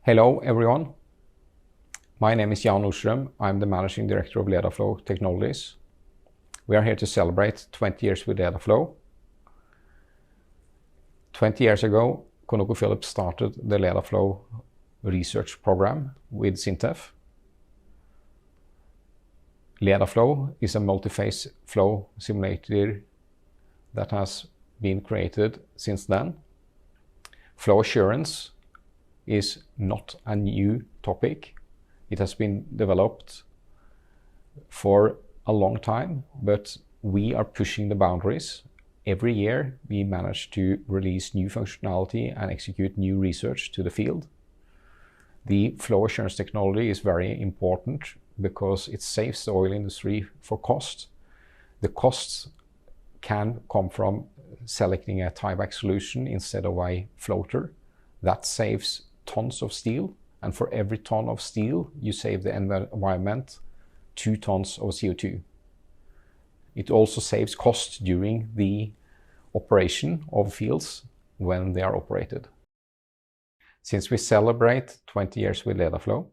Hello everyone, my name is Jan Nordström. I'm the Managing Director of LedaFlow Technologies. We are here to celebrate 20 years with LedaFlow. 20 years ago, ConocoPhillips started the LedaFlow research program with SINTEF. LedaFlow is a multi-phase flow simulator that has been created since then. Flow assurance is not a new topic. It has been developed for a long time, but we are pushing the boundaries. Every year we manage to release new functionality and execute new research to the field. The flow assurance technology is very important because it saves the oil industry for cost. The costs can come from selecting a tieback solution instead of a floater. That saves tons of steel, and for every ton of steel you save the environment 2 tons of CO2. It also saves cost during the operation of fields when they are operated. Since we celebrate 20 years with LedaFlow,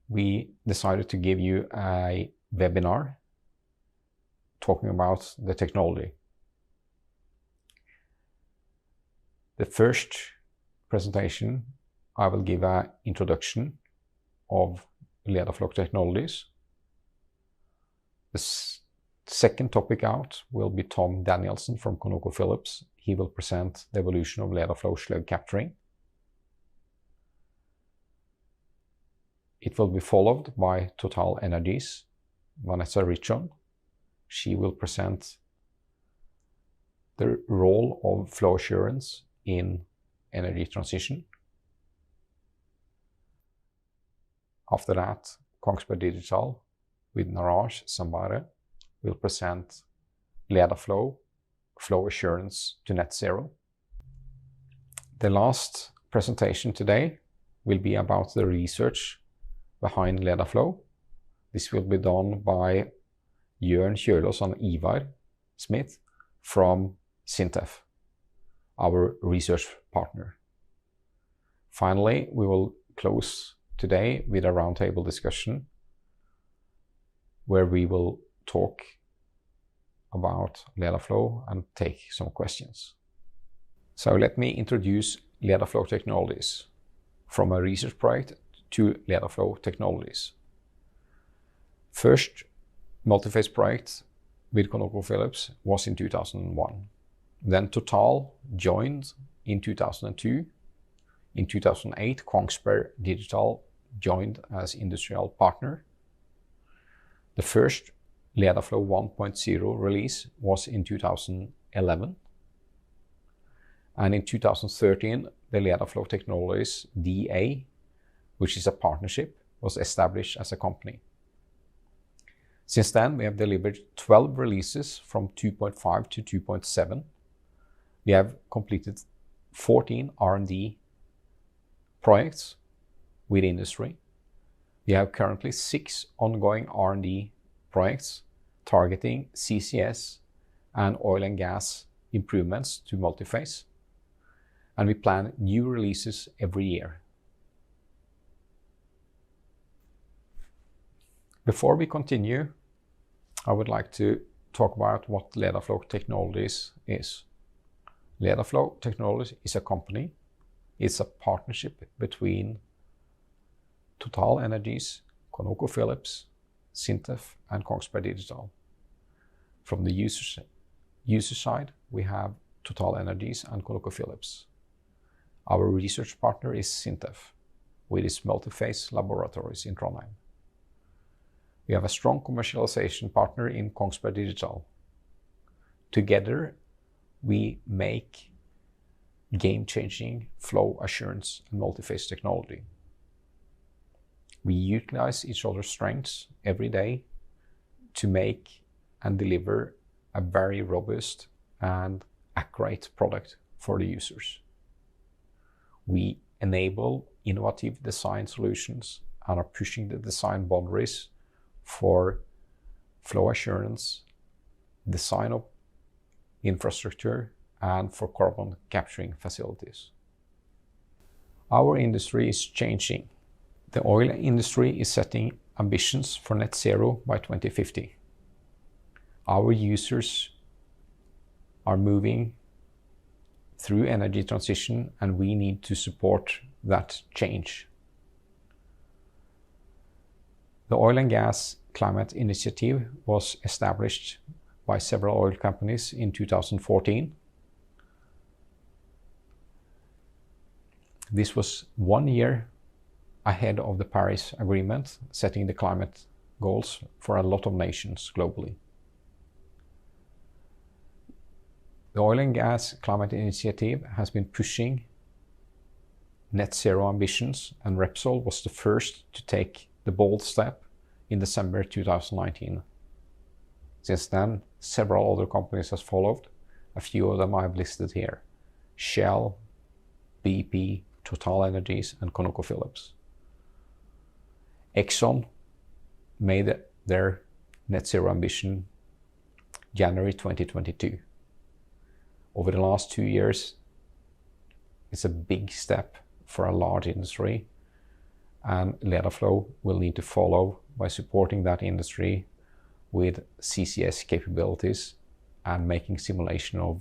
we decided to give you a webinar talking about the technology. The first presentation, I will give an introduction of LedaFlow Technologies. The second topic out will be Tom Danielson from ConocoPhillips. He will present the evolution of LedaFlow slug capturing. It will be followed by Total Energies, Vanessa Richon. She will present the role of flow assurance in energy transition. After that, Kongsberg Digital with Naraj Sambare will present LedaFlow, flow assurance to net zero. The last presentation today will be about the research behind LedaFlow. This will be done by Jørn Kjølås and Ivar Smith from SINTEF, our research partner. Finally, we will close today with a roundtable discussion where we will talk about LedaFlow and take some questions. So let me introduce LedaFlow Technologies, from a research project to LedaFlow Technologies. First multi-phase project with ConocoPhillips was in 2001. Then Total joined in 2002. In 2008, Kongsberg Digital joined as industrial partner. The first LedaFlow 1.0 release was in 2011. And in 2013, the LedaFlow Technologies DA, which is a partnership, was established as a company. Since then, we have delivered 12 releases from 2.5 to 2.7. We have completed 14 R&D projects with industry. We have currently 6 ongoing R&D projects targeting CCS and oil and gas improvements to multi-phase. And we plan new releases every year. Before we continue, I would like to talk about what LedaFlow Technologies is. LedaFlow Technologies is a company. It's a partnership between Total Energies, ConocoPhillips, SINTEF and Kongsberg Digital. From the user side, we have Total Energies and ConocoPhillips. Our research partner is SINTEF, with its multi-phase laboratories in Trondheim. We have a strong commercialization partner in Kongsberg Digital. Together, we make game-changing flow assurance and multi-phase technology. We utilize each other's strengths every day to make and deliver a very robust and accurate product for the users. We enable innovative design solutions and are pushing the design boundaries for flow assurance, design of infrastructure, and for carbon capturing facilities. Our industry is changing. The oil industry is setting ambitions for net zero by 2050. Our users are moving through energy transition, and we need to support that change. The Oil and Gas Climate Initiative was established by several oil companies in 2014. This was 1 year ahead of the Paris Agreement, setting the climate goals for a lot of nations globally. The Oil and Gas Climate Initiative has been pushing net zero ambitions, and Repsol was the first to take the bold step in December 2019. Since then, several other companies have followed. A few of them I've listed here: Shell, BP, Total Energies, and ConocoPhillips. Exxon made their net zero ambition January 2022. Over the last 2 years, it's a big step for a large industry, and LedaFlow will need to follow by supporting that industry with CCS capabilities and making simulation of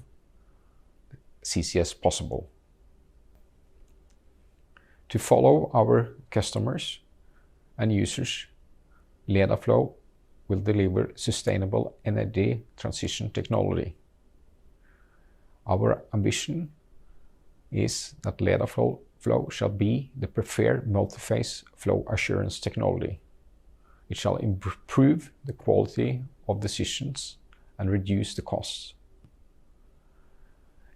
CCS possible. To follow our customers and users, LedaFlow will deliver sustainable energy transition technology. Our ambition is that LedaFlow shall be the preferred multi-phase flow assurance technology. It shall improve the quality of decisions and reduce the costs.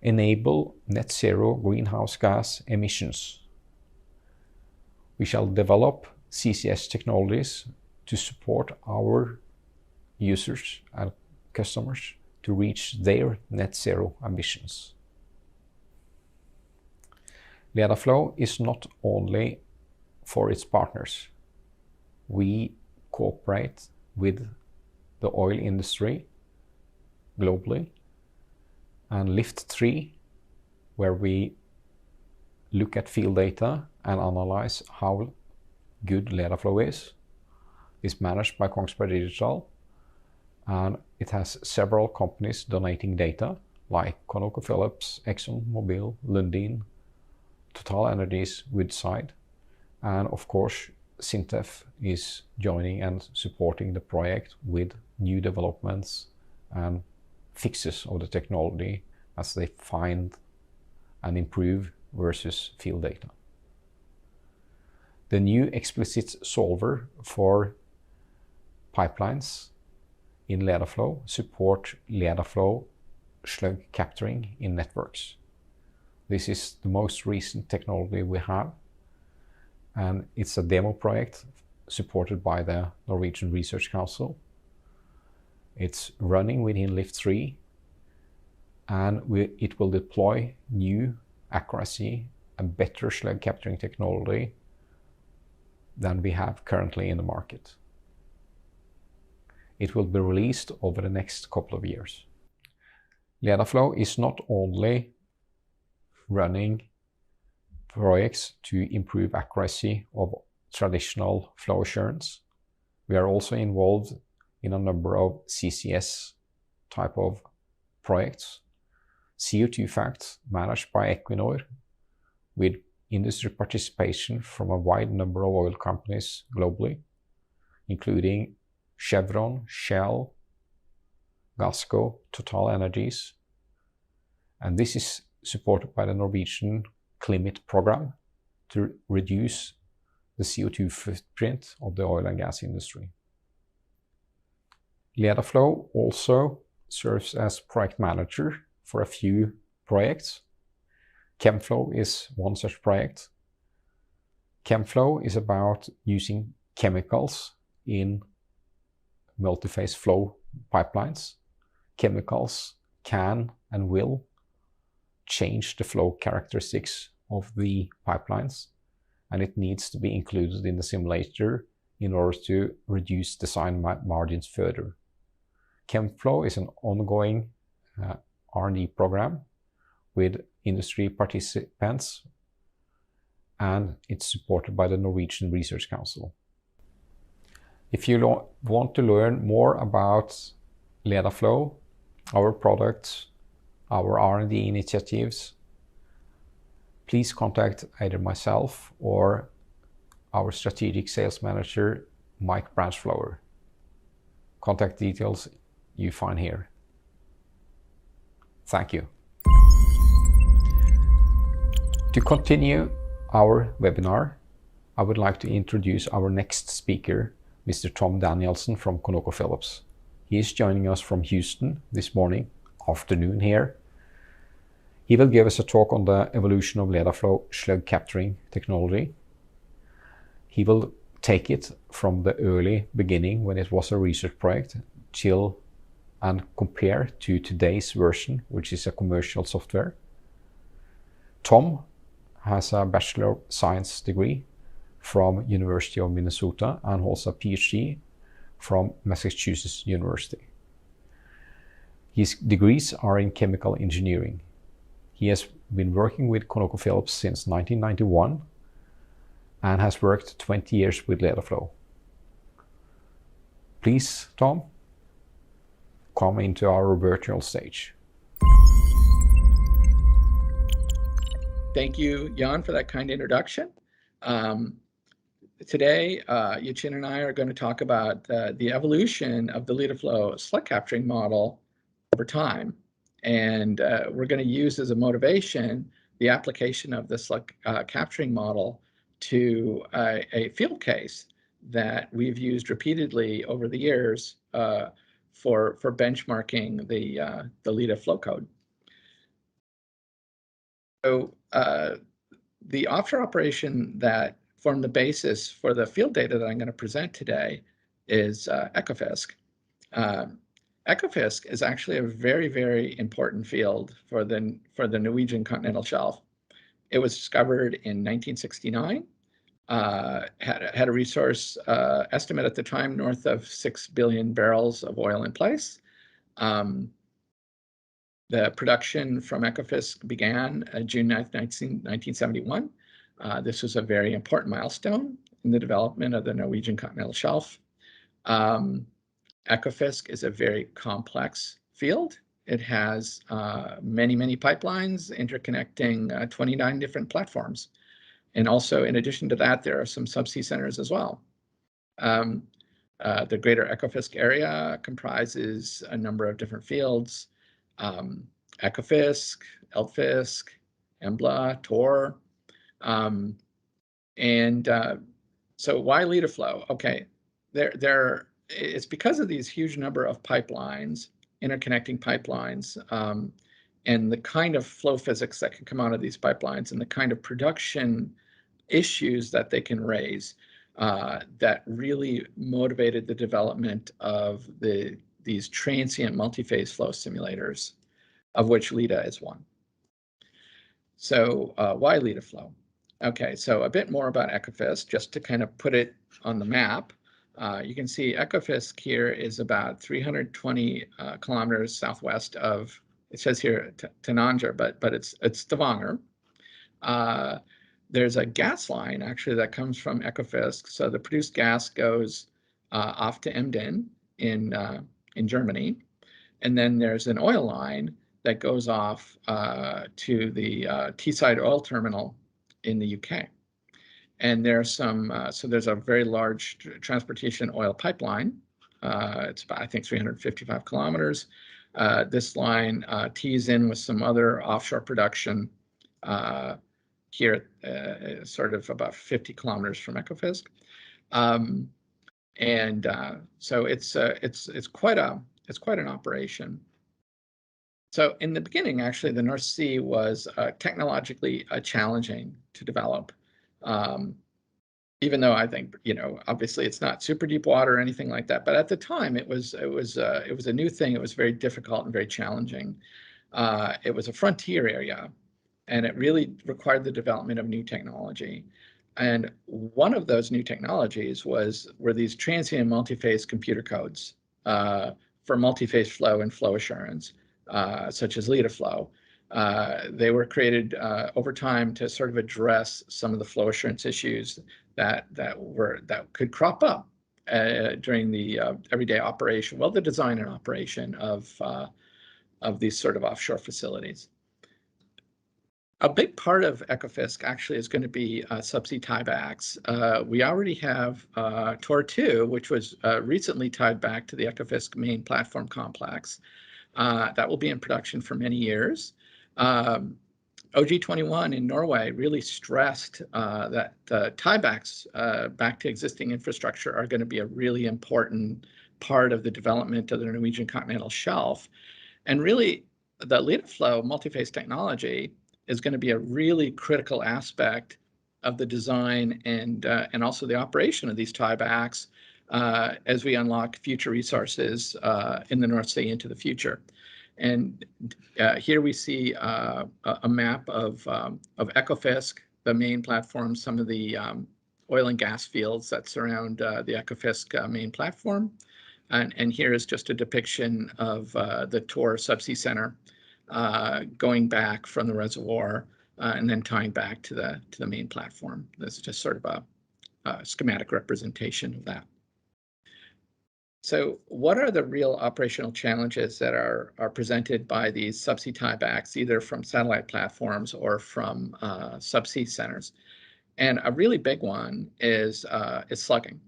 Enable net zero greenhouse gas emissions. We shall develop CCS technologies to support our users and customers to reach their net zero ambitions. LedaFlow is not only for its partners. We cooperate with the oil industry globally, and Lift 3, where we look at field data and analyze how good LedaFlow is managed by Kongsberg Digital, and it has several companies donating data like ConocoPhillips, ExxonMobil, Lundin, Total Energies, Woodside, and of course SINTEF is joining and supporting the project with new developments and fixes of the technology as they find and improve versus field data. The new explicit solver for pipelines in LedaFlow support LedaFlow slug capturing in networks. This is the most recent technology we have, and it's a demo project supported by the Norwegian Research Council. It's running within Lift 3, and it will deploy new accuracy and better slug capturing technology than we have currently in the market. It will be released over the next couple of years. LedaFlow is not only running projects to improve accuracy of traditional flow assurance. We are also involved in a number of CCS type of projects. CO2 Facts managed by Equinor with industry participation from a wide number of oil companies globally, including Chevron, Shell, Gasco, Total Energies. And this is supported by the Norwegian Climate program to reduce the CO2 footprint of the oil and gas industry. LedaFlow also serves as project manager for a few projects. ChemFlow is one such project. ChemFlow is about using chemicals in multi-phase flow pipelines. Chemicals can and will change the flow characteristics of the pipelines, and it needs to be included in the simulator in order to reduce design margins further. ChemFlow is an ongoing R&D program with industry participants, and it's supported by the Norwegian Research Council. If you want to learn more about LedaFlow, our products, our R&D initiatives, please contact either myself or our strategic sales manager, Mike Branchflower. Contact details you find here. Thank you. To continue our webinar, I would like to introduce our next speaker, Mr. Tom Danielson from ConocoPhillips. He is joining us from Houston this afternoon here. He will give us a talk on the evolution of LedaFlow slug capturing technology. He will take it from the early beginning when it was a research project and compare to today's version, which is a commercial software. Tom has a Bachelor of Science degree from University of Minnesota and also a PhD from Massachusetts University. His degrees are in chemical engineering. He has been working with ConocoPhillips since 1991 and has worked 20 years with LedaFlow. Please, Tom, come into our virtual stage. Thank you, Jan, for that kind introduction. Today, Yachin and I are going to talk about the evolution of the LedaFlow slug capturing model over time. And we're going to use as a motivation the application of the slug capturing model to a field case that we've used repeatedly over the years for benchmarking the LedaFlow code. So the offshore operation that formed the basis for the field data that I'm going to present today is Ekofisk. Ekofisk is actually a very, very important field for the Norwegian continental shelf. It was discovered in 1969, had a resource estimate at the time north of 6 billion barrels of oil in place. The production from Ekofisk began June 9th, 1971. This was a very important milestone in the development of the Norwegian continental shelf. Ekofisk is a very complex field. It has many, many pipelines interconnecting 29 different platforms. And also, in addition to that, there are some subsea centers as well. The greater Ekofisk area comprises a number of different fields. Ekofisk, Eldfisk, Embla, Tor. So why LedaFlow? Okay, it's because of these huge number of pipelines, interconnecting pipelines, and the kind of flow physics that can come out of these pipelines and the kind of production issues that they can raise that really motivated the development of these transient multi-phase flow simulators, of which LEDA is one. So why LedaFlow? Okay, so a bit more about Ekofisk, just to kind of put it on the map. You can see Ekofisk here is about 320 kilometers southwest of, it says here Tananger, but it's Stavanger. There's a gas line actually that comes from Ekofisk. So the produced gas goes off to Emden in Germany. And then there's an oil line that goes off to the Teesside oil terminal in the UK. And there's so there's a very large transportation oil pipeline. It's about, I think, 355 kilometers. This line tees in with some other offshore production here, sort of about 50 kilometers from Ekofisk. So it's quite an operation. So in the beginning, actually, the North Sea was technologically challenging to develop. Even though I think, obviously it's not super deep water or anything like that, but at the time it was a new thing. It was very difficult and very challenging. It was a frontier area, and it really required the development of new technology. And one of those new technologies were these transient multi-phase computer codes for multi-phase flow and flow assurance, such as LedaFlow. They were created over time to sort of address some of the flow assurance issues that could crop up during the everyday operation, well, the design and operation of these sort of offshore facilities. A big part of Ecofisk actually is going to be subsea tiebacks. We already have Tor 2, which was recently tied back to the Ecofisk main platform complex. That will be in production for many years. OG21 in Norway really stressed that tiebacks back to existing infrastructure are going to be a really important part of the development of the Norwegian continental shelf. And really, the LedaFlow multi-phase technology is going to be a really critical aspect of the design and also the operation of these tiebacks as we unlock future resources in the North Sea into the future. And here we see a map of Ecofisk, the main platform, some of the oil and gas fields that surround the Ecofisk main platform. And here is just a depiction of the Tor subsea center going back from the reservoir and then tying back to the main platform. This is just sort of a schematic representation of that. So what are the real operational challenges that are presented by these subsea tiebacks, either from satellite platforms or from subsea centers? And a really big one is slugging.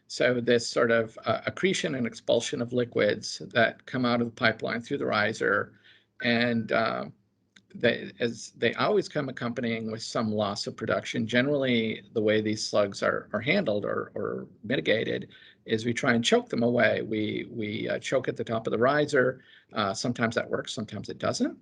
So this sort of accretion and expulsion of liquids that come out of the pipeline through the riser, and they always come accompanying with some loss of production. Generally, the way these slugs are handled or mitigated is we try and choke them away. We choke at the top of the riser. Sometimes that works, sometimes it doesn't.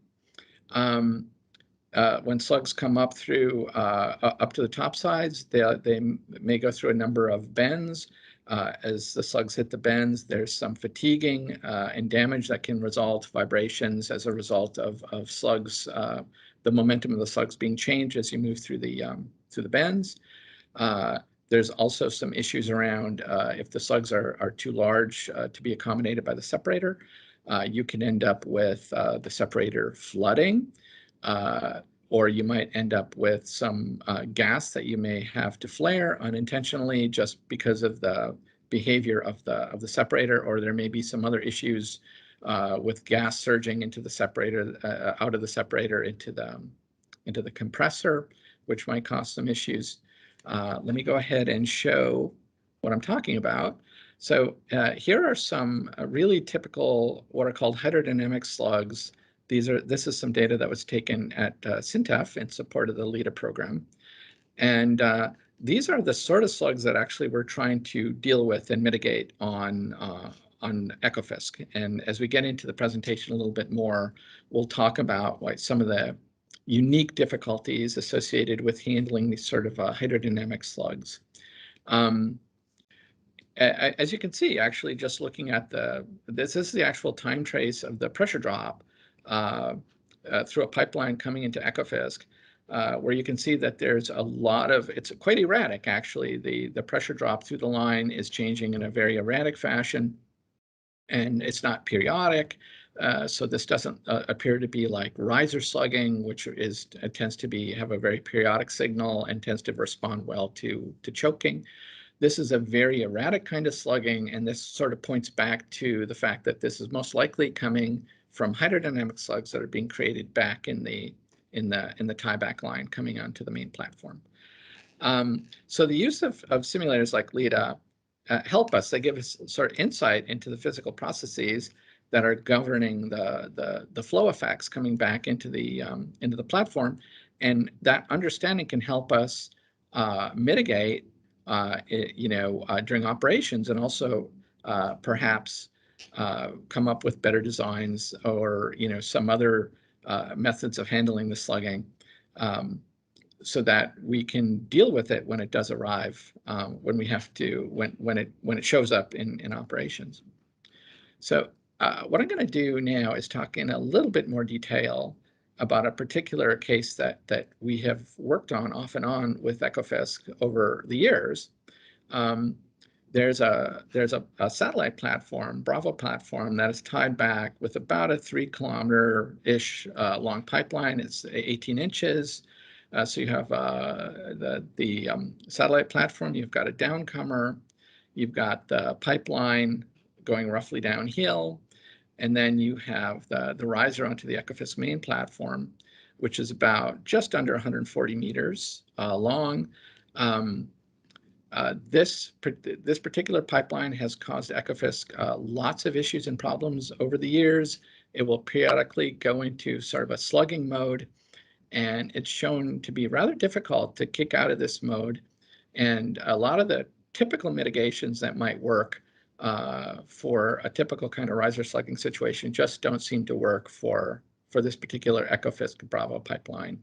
When slugs come up through up to the top sides, they may go through a number of bends. As the slugs hit the bends, there's some fatiguing and damage that can result, vibrations as a result of slugs, the momentum of the slugs being changed as you move through the bends. There's also some issues around if the slugs are too large to be accommodated by the separator, you can end up with the separator flooding. Or you might end up with some gas that you may have to flare unintentionally just because of the behavior of the separator, or there may be some other issues with gas surging into the separator, out of the separator into the compressor, which might cause some issues. Let me go ahead and show what I'm talking about. So here are some really typical what are called hydrodynamic slugs. This is some data that was taken at SINTEF in support of the LEDA program. And these are the sort of slugs that actually we're trying to deal with and mitigate on Ecofisk. And as we get into the presentation a little bit more, we'll talk about some of the unique difficulties associated with handling these sort of hydrodynamic slugs. As you can see, actually, just looking at this is the actual time trace of the pressure drop through a pipeline coming into Ecofisk, where you can see that there's a lot of, it's quite erratic actually. The pressure drop through the line is changing in a very erratic fashion, and it's not periodic. So this doesn't appear to be like riser slugging, which tends to have a very periodic signal and tends to respond well to choking. This is a very erratic kind of slugging, and this sort of points back to the fact that this is most likely coming from hydrodynamic slugs that are being created back in the tieback line coming onto the main platform. So the use of simulators like LEDA help us. They give us sort of insight into the physical processes that are governing the flow effects coming back into the platform, and that understanding can help us mitigate during operations, and also perhaps come up with better designs or some other methods of handling the slugging, so that we can deal with it when it does arrive, when it shows up in operations. So what I'm going to do now is talk in a little bit more detail about a particular case that we have worked on off and on with Ecofisk over the years. there's a satellite platform, Bravo platform, that is tied back with about a 3-kilometer-ish long pipeline. It's 18 inches. So you have the satellite platform, you've got a downcomer, you've got the pipeline going roughly downhill, and then you have the riser onto the Ecofisk main platform, which is about just under 140 meters long. This particular pipeline has caused Ecofisk lots of issues and problems over the years. It will periodically go into sort of a slugging mode, and it's shown to be rather difficult to kick out of this mode. And a lot of the typical mitigations that might work for a typical kind of riser slugging situation just don't seem to work for this particular Ecofisk Bravo pipeline.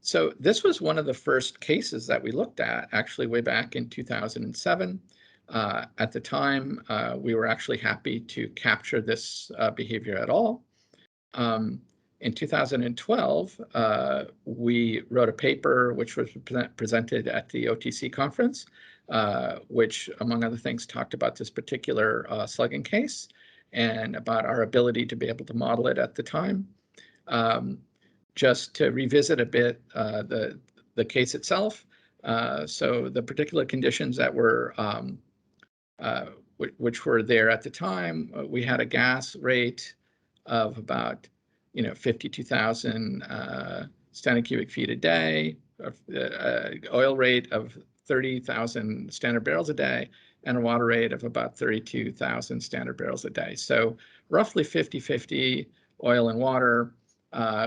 So this was one of the first cases that we looked at, actually way back in 2007. At the time, we were actually happy to capture this behavior at all. In 2012, we wrote a paper which was presented at the OTC conference, which, among other things, talked about this particular slugging case and about our ability to be able to model it at the time. Just to revisit a bit the case itself, so the particular conditions that were which were there at the time, we had a gas rate of about 52,000 standard cubic feet a day, oil rate of 30,000 standard barrels a day, and a water rate of about 32,000 standard barrels a day. So roughly 50-50 oil and water,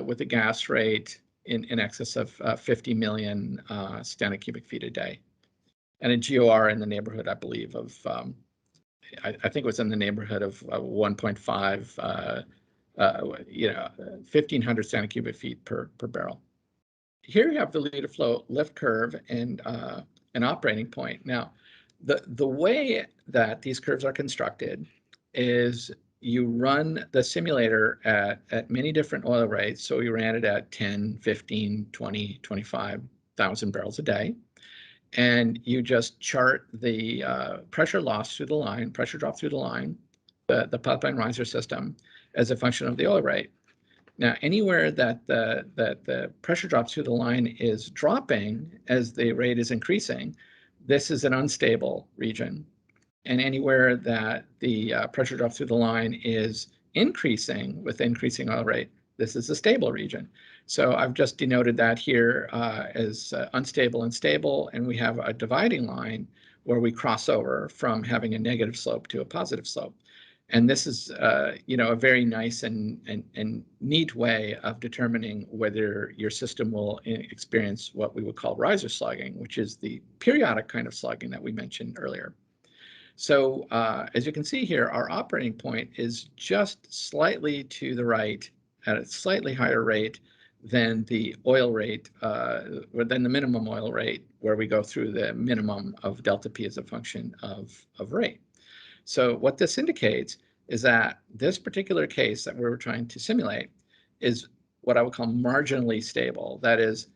with a gas rate in excess of 50 million standard cubic feet a day. And a GOR in the neighborhood, I believe, of, I think it was in the neighborhood of 1.5, 1,500 standard cubic feet per barrel. Here you have the LedaFlow lift curve and an operating point. Now, the way that these curves are constructed is you run the simulator at many different oil rates. So we ran it at 10, 15, 20, 25,000 barrels a day. And you just chart the pressure loss through the line, pressure drop through the line, the pipeline riser system, as a function of the oil rate. Now, anywhere that the pressure drops through the line is dropping as the rate is increasing, this is an unstable region. And anywhere that the pressure drop through the line is increasing with increasing oil rate, this is a stable region. So I've just denoted that here as unstable and stable, and we have a dividing line where we cross over from having a negative slope to a positive slope. And this is a very nice and neat way of determining whether your system will experience what we would call riser slugging, which is the periodic kind of slugging that we mentioned earlier. So as you can see here, our operating point is just slightly to the right at a slightly higher rate than the oil rate, or than the minimum oil rate, where we go through the minimum of delta P as a function of rate. So what this indicates is that this particular case that we were trying to simulate is what I would call marginally stable. That is,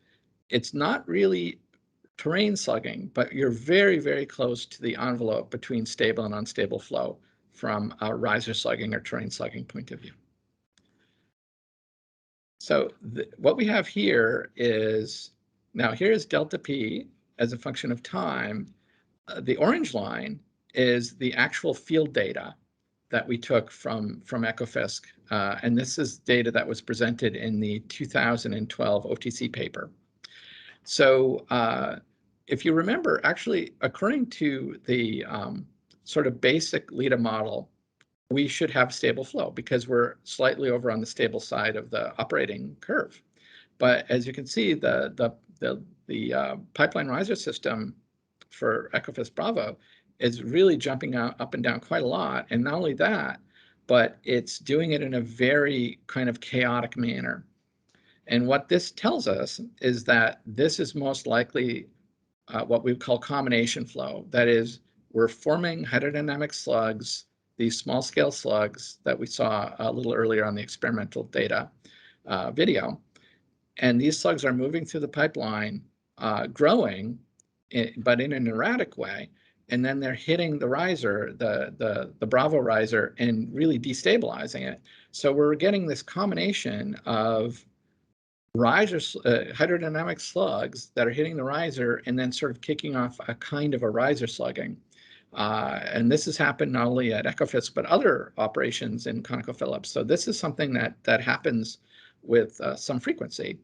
it's not really terrain slugging, but you're very, very close to the envelope between stable and unstable flow from a riser slugging or terrain slugging point of view. So what we have here is, now here is delta P as a function of time. The orange line is the actual field data that we took from Ecofisk, and this is data that was presented in the 2012 OTC paper. So if you remember, actually, according to the sort of basic LEDA model, we should have stable flow because we're slightly over on the stable side of the operating curve. But as you can see, the pipeline riser system for Ecofisk Bravo is really jumping up and down quite a lot. And not only that, but it's doing it in a very kind of chaotic manner. And what this tells us is that this is most likely what we call combination flow. That is, we're forming hydrodynamic slugs, these small scale slugs that we saw a little earlier on the experimental data video. And these slugs are moving through the pipeline, growing, but in an erratic way. and then they're hitting the riser, the Bravo riser, and really destabilizing it. So we're getting this combination of hydrodynamic slugs that are hitting the riser and then sort of kicking off a kind of a riser slugging. And this has happened not only at Ecofisk, but other operations in ConocoPhillips. So this is something that happens with some frequency.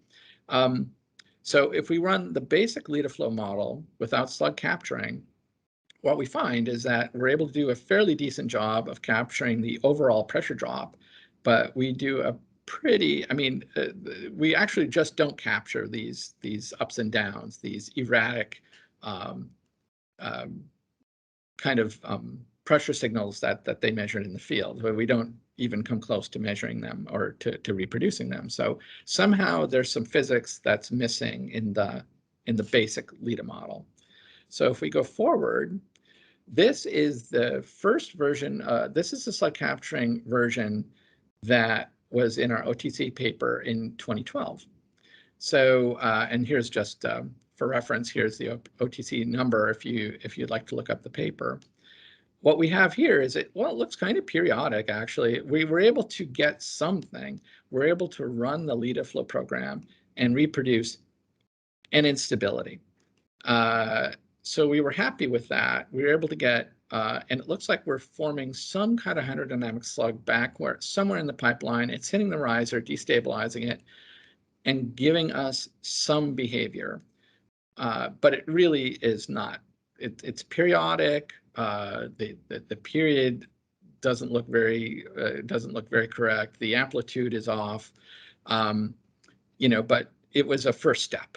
So if we run the basic LedaFlow model without slug capturing, what we find is that we're able to do a fairly decent job of capturing the overall pressure drop, but we do a pretty, we actually just don't capture these ups and downs, these erratic kind of pressure signals that they measured in the field, where we don't even come close to measuring them or to reproducing them. So somehow there's some physics that's missing in the basic LEDA model. So if we go forward, this is the first version. This is the slug capturing version that was in our OTC paper in 2012. So, and here's just for reference, here's the OTC number if you'd like to look up the paper. What we have here is it looks kind of periodic, actually. We were able to get something. We're able to run the LedaFlow program and reproduce an instability. So we were happy with that. We were able to get, and it looks like we're forming some kind of hydrodynamic slug back where somewhere in the pipeline, it's hitting the riser, destabilizing it, and giving us some behavior. But it really is not. It's periodic. The period doesn't look very correct. The amplitude is off. But it was a first step,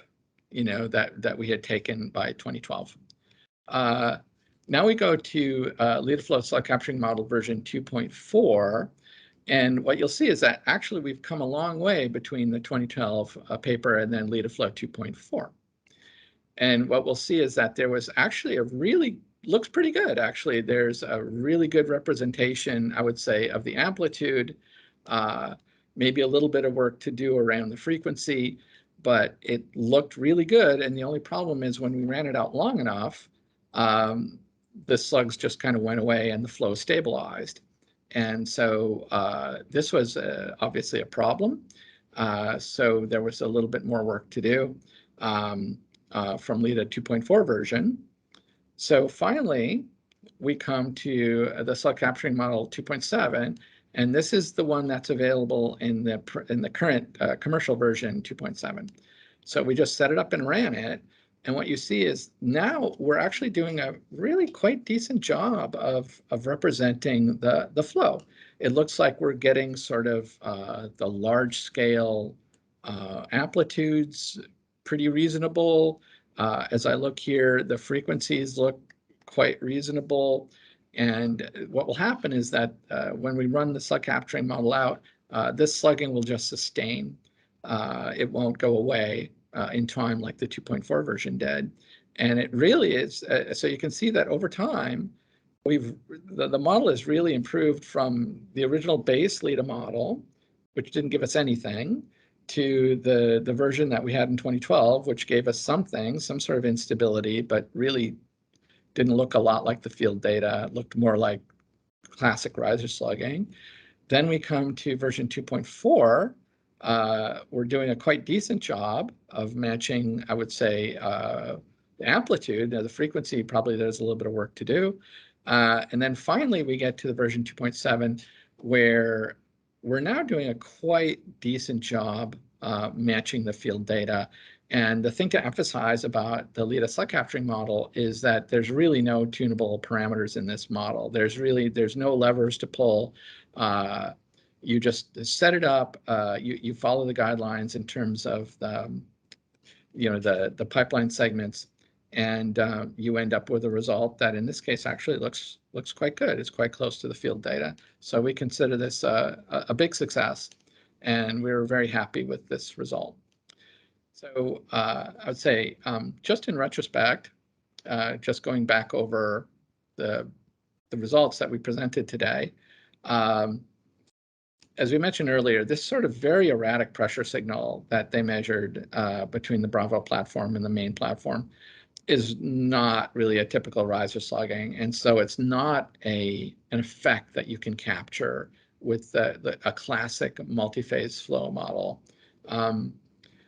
that we had taken by 2012. Now we go to LedaFlow slug capturing model version 2.4. And what you'll see is that actually we've come a long way between the 2012 paper and then LedaFlow 2.4. And what we'll see is that there was actually looks pretty good, actually. There's a really good representation, I would say, of the amplitude, maybe a little bit of work to do around the frequency, but it looked really good. And the only problem is when we ran it out long enough, the slugs just kind of went away and the flow stabilized. And so this was obviously a problem. So there was a little bit more work to do from LEDA 2.4 version. So finally, we come to the slug capturing model 2.7, and this is the one that's available in the current commercial version 2.7. So we just set it up and ran it. And what you see is now we're actually doing a really quite decent job of representing the flow. It looks like we're getting sort of the large scale amplitudes pretty reasonable. As I look here, the frequencies look quite reasonable. And what will happen is that when we run the slug capturing model out, this slugging will just sustain. It won't go away in time like the 2.4 version did. And it really is, so you can see that over time, the model has really improved from the original base LEDA model, which didn't give us anything, to the version that we had in 2012, which gave us something, some sort of instability, but really didn't look a lot like the field data. It looked more like classic riser slugging. Then we come to version 2.4. We're doing a quite decent job of matching, I would say, the amplitude. Now, the frequency, probably there's a little bit of work to do. And then finally, we get to the version 2.7, where we're now doing a quite decent job matching the field data. And the thing to emphasize about the LEDA slug capturing model is that there's really no tunable parameters in this model. There's no levers to pull. You just set it up. You follow the guidelines in terms of the pipeline segments, and you end up with a result that in this case actually looks quite good. It's quite close to the field data. So we consider this a big success, and we're very happy with this result. So I would say, just in retrospect, just going back over the results that we presented today, as we mentioned earlier, this sort of very erratic pressure signal that they measured between the Bravo platform and the main platform is not really a typical riser slugging, and so it's not an effect that you can capture with a classic multi-phase flow model.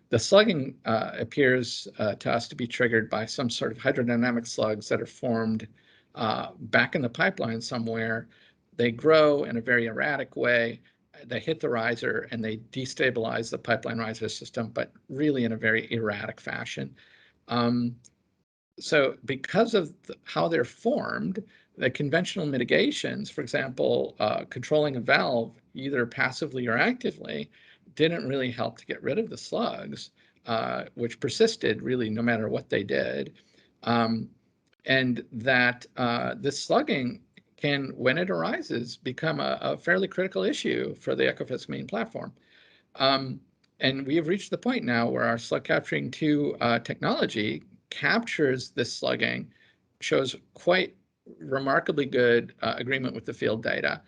The slugging appears to us to be triggered by some sort of hydrodynamic slugs that are formed back in the pipeline somewhere. They grow in a very erratic way. They hit the riser and they destabilize the pipeline riser system, but really in a very erratic fashion. So because of how they're formed, the conventional mitigations, for example, controlling a valve either passively or actively, didn't really help to get rid of the slugs, which persisted really no matter what they did. And that this slugging can, when it arises, become a fairly critical issue for the Ecofisk main platform. And we have reached the point now where our slug capturing 2 technology captures this slugging, shows quite remarkably good agreement with the field data.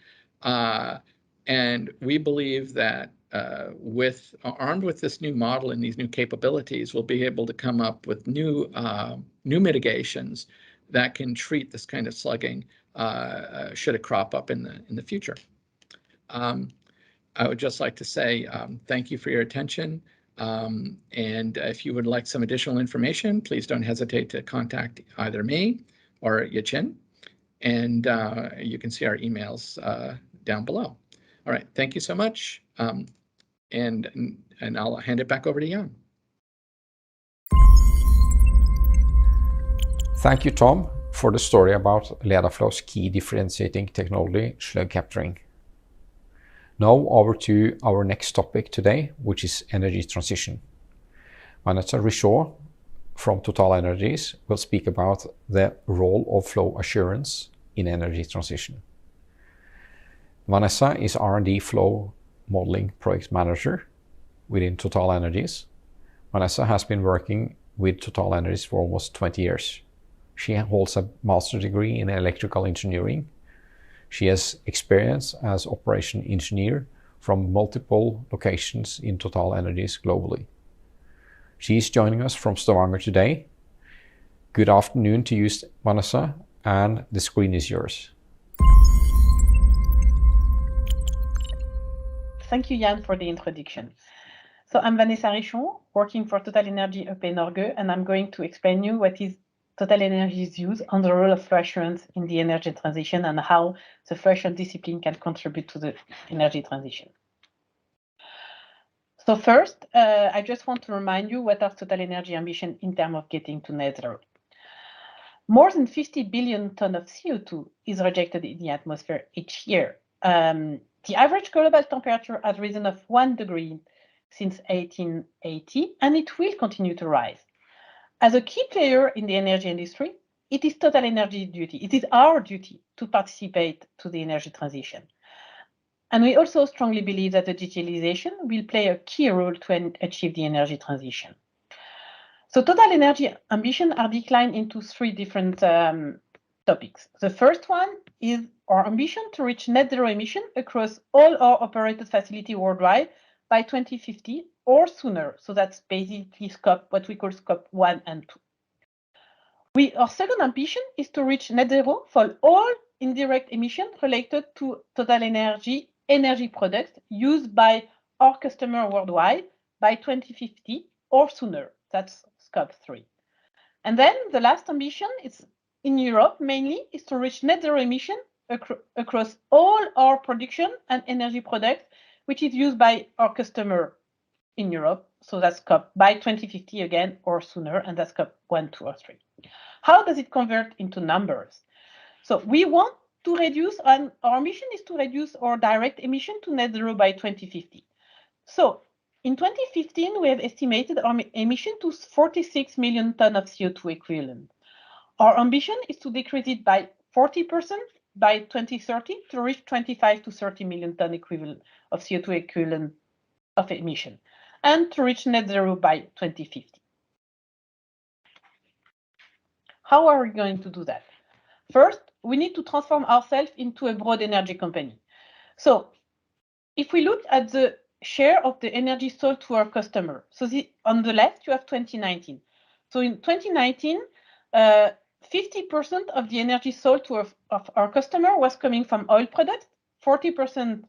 And we believe that armed with this new model and these new capabilities, we'll be able to come up with new mitigations that can treat this kind of slugging should it crop up in the future. I would just like to say thank you for your attention. And if you would like some additional information, please don't hesitate to contact either me or Yachin. And you can see our emails down below. All right, thank you so much. And I'll hand it back over to Jan. Thank you, Tom, for the story about LedaFlow's key differentiating technology, slug capturing. Now over to our next topic today, which is energy transition. Vanessa Richaud from TotalEnergies will speak about the role of flow assurance in energy transition. Vanessa is R&D flow modeling project manager within TotalEnergies. Vanessa has been working with TotalEnergies for almost 20 years. She holds a master's degree in electrical engineering. She has experience as operation engineer from multiple locations in TotalEnergies globally. She is joining us from Stavanger today. Good afternoon to you, Vanessa, and the screen is yours. Thank you, Jan, for the introduction. So I'm Vanessa Richaud, working for TotalEnergies EP Norge, and I'm going to explain you what is TotalEnergies' views on the role of flow assurance in the energy transition and how the flow assurance discipline can contribute to the energy transition. So first, I just want to remind you what our TotalEnergies ambition in terms of getting to net zero. More than 50 billion tons of CO2 is rejected in the atmosphere each year. The average global temperature has risen of 1 degree since 1880, and it will continue to rise. As a key player in the energy industry, it is TotalEnergies' duty, it is our duty to participate to the energy transition. And we also strongly believe that the digitalization will play a key role to achieve the energy transition. So TotalEnergies' ambition are declined into 3 different topics. The first one is our ambition to reach net zero emission across all our operated facilities worldwide by 2050 or sooner. So that's basically what we call scope 1 and 2. Our second ambition is to reach net zero for all indirect emissions related to TotalEnergies energy products used by our customers worldwide by 2050 or sooner. That's scope 3. And then the last ambition is in Europe mainly is to reach net zero emission across all our production and energy products, which is used by our customer in Europe. So that's scope by 2050 again or sooner, and that's scope 1, 2, or 3. How does it convert into numbers? So we want to reduce, and our mission is to reduce our direct emission to net zero by 2050. So in 2015, we have estimated our emission to 46 million tons of CO2 equivalent. Our ambition is to decrease it by 40% by 2030 to reach 25 to 30 million ton equivalent of CO2 equivalent of emission, and to reach net zero by 2050. How are we going to do that? First, we need to transform ourselves into a broad energy company. So if we look at the share of the energy sold to our customer, so on the left, you have 2019. So in 2019, 50% of the energy sold to of our customer was coming from oil products, 40%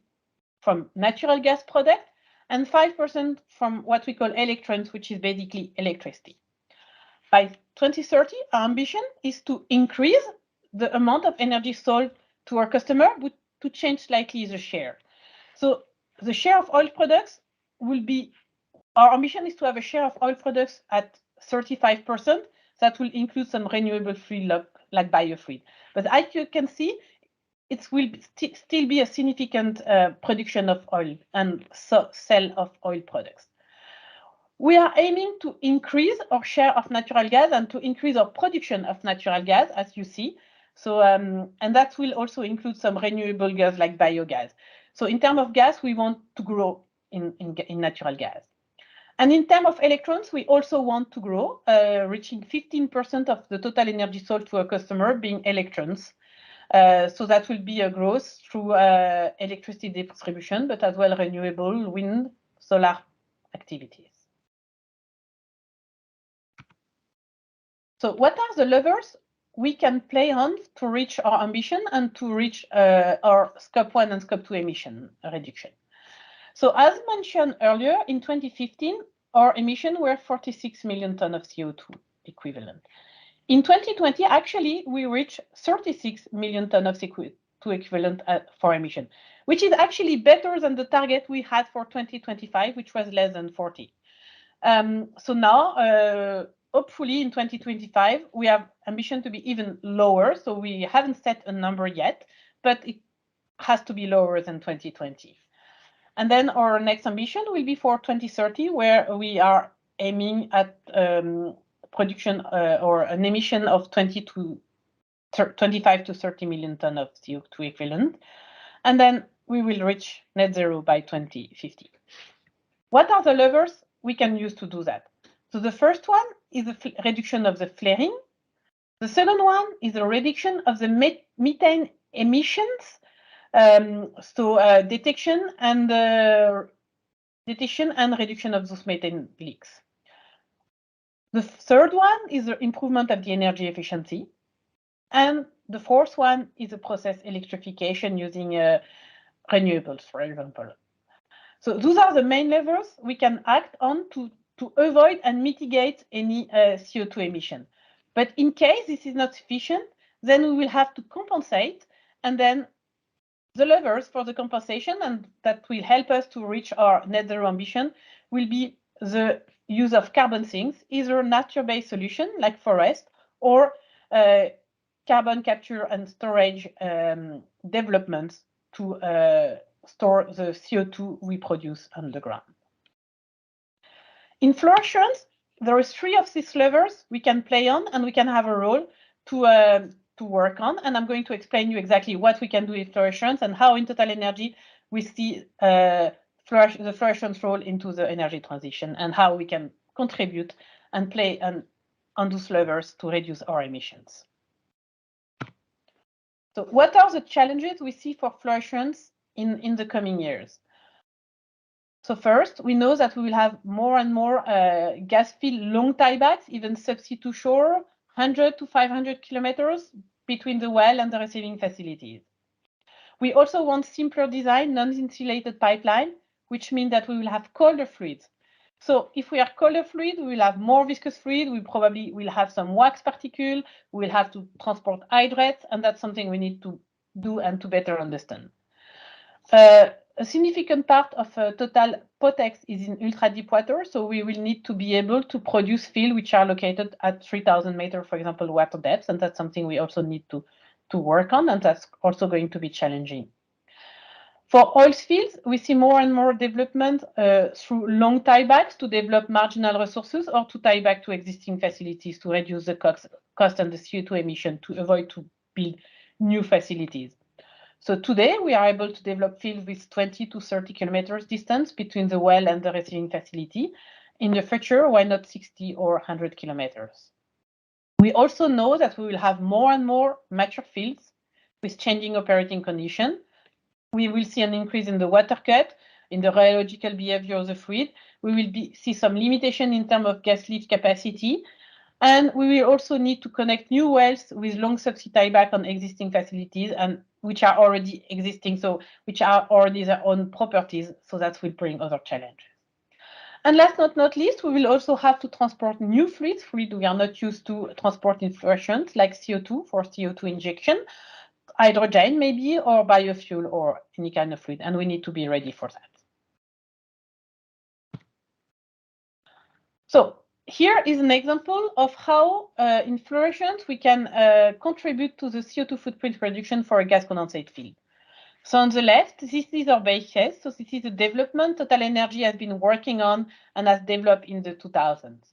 from natural gas products, and 5% from what we call electrons, which is basically electricity. By 2030, our ambition is to increase the amount of energy sold to our customer, but to change slightly the share. So the share of oil products will be, our ambition is to have a share of oil products at 35%. That will include some renewable fuel like biofuel. But as you can see, it will still be a significant production of oil and sale of oil products. We are aiming to increase our share of natural gas and to increase our production of natural gas, as you see. So, and that will also include some renewable gas like biogas. So in terms of gas, we want to grow in natural gas. And in terms of electrons, we also want to grow, reaching 15% of the total energy sold to a customer being electrons. So that will be a growth through electricity distribution, but as well renewable wind, solar activities. So what are the levers we can play on to reach our ambition and to reach our Scope 1 and Scope 2 emission reduction? So as mentioned earlier, in 2015, our emissions were 46 million tons of CO2 equivalent. In 2020, actually, we reached 36 million tons of CO2 equivalent for emission, which is actually better than the target we had for 2025, which was less than 40. So now, hopefully in 2025, we have ambition to be even lower. So we haven't set a number yet, but it has to be lower than 2020. And then our next ambition will be for 2030, where we are aiming at production or an emission of 25 to 30 million tons of CO2 equivalent. And then we will reach net zero by 2050. What are the levers we can use to do that? So the first one is the reduction of the flaring. The second one is the reduction of the methane emissions. Detection and reduction of those methane leaks. The third one is the improvement of the energy efficiency. And the fourth one is the process electrification using renewables, for example. So those are the main levers we can act on to avoid and mitigate any CO2 emission. But in case this is not sufficient, then we will have to compensate, and then the levers for the compensation and that will help us to reach our net zero ambition will be the use of carbon sinks, either nature-based solution like forest or carbon capture and storage developments to store the CO2 we produce underground. In fluorescence, there are 3 of these levers we can play on, and we can have a role to work on. And I'm going to explain you exactly what we can do with fluorescence and how in Total Energy we see the fluorescence role into the energy transition and how we can contribute and play on those levers to reduce our emissions. So what are the challenges we see for fluorescence in the coming years? So first, we know that we will have more and more gas field long tiebacks, even subsea to shore, 100 to 500 kilometers between the well and the receiving facilities. We also want simpler design, non-insulated pipeline, which means that we will have colder fluids. So if we are colder fluid, we will have more viscous fluid. We probably will have some wax particle. We will have to transport hydrates, and that's something we need to do and to better understand. A significant part of Total Potex is in ultra deep water, so we will need to be able to produce fields which are located at 3,000 meters, for example, water depth, and that's something we also need to work on, and that's also going to be challenging. For oil fields, we see more and more development through long tiebacks to develop marginal resources or to tie back to existing facilities to reduce the cost and the CO2 emission to avoid to build new facilities. So today we are able to develop fields with 20 to 30 kilometers distance between the well and the receiving facility. In the future, why not 60 or 100 kilometers? We also know that we will have more and more mature fields with changing operating conditions. We will see an increase in the water cut, in the rheological behavior of the fluid. We will see some limitation in terms of gas lift capacity. And we will also need to connect new wells with long subsea tieback on existing facilities and which are already existing, so which are already their own properties, so that will bring other challenges. And last but not least, we will also have to transport new fluids we are not used to transport in fluorescence, like CO2 for CO2 injection, hydrogen maybe, or biofuel or any kind of fluid, and we need to be ready for that. So here is an example of how in fluorescence we can contribute to the CO2 footprint reduction for a gas condensate field. So on the left, this is our base case. So this is the development TotalEnergies has been working on and has developed in the 2000s.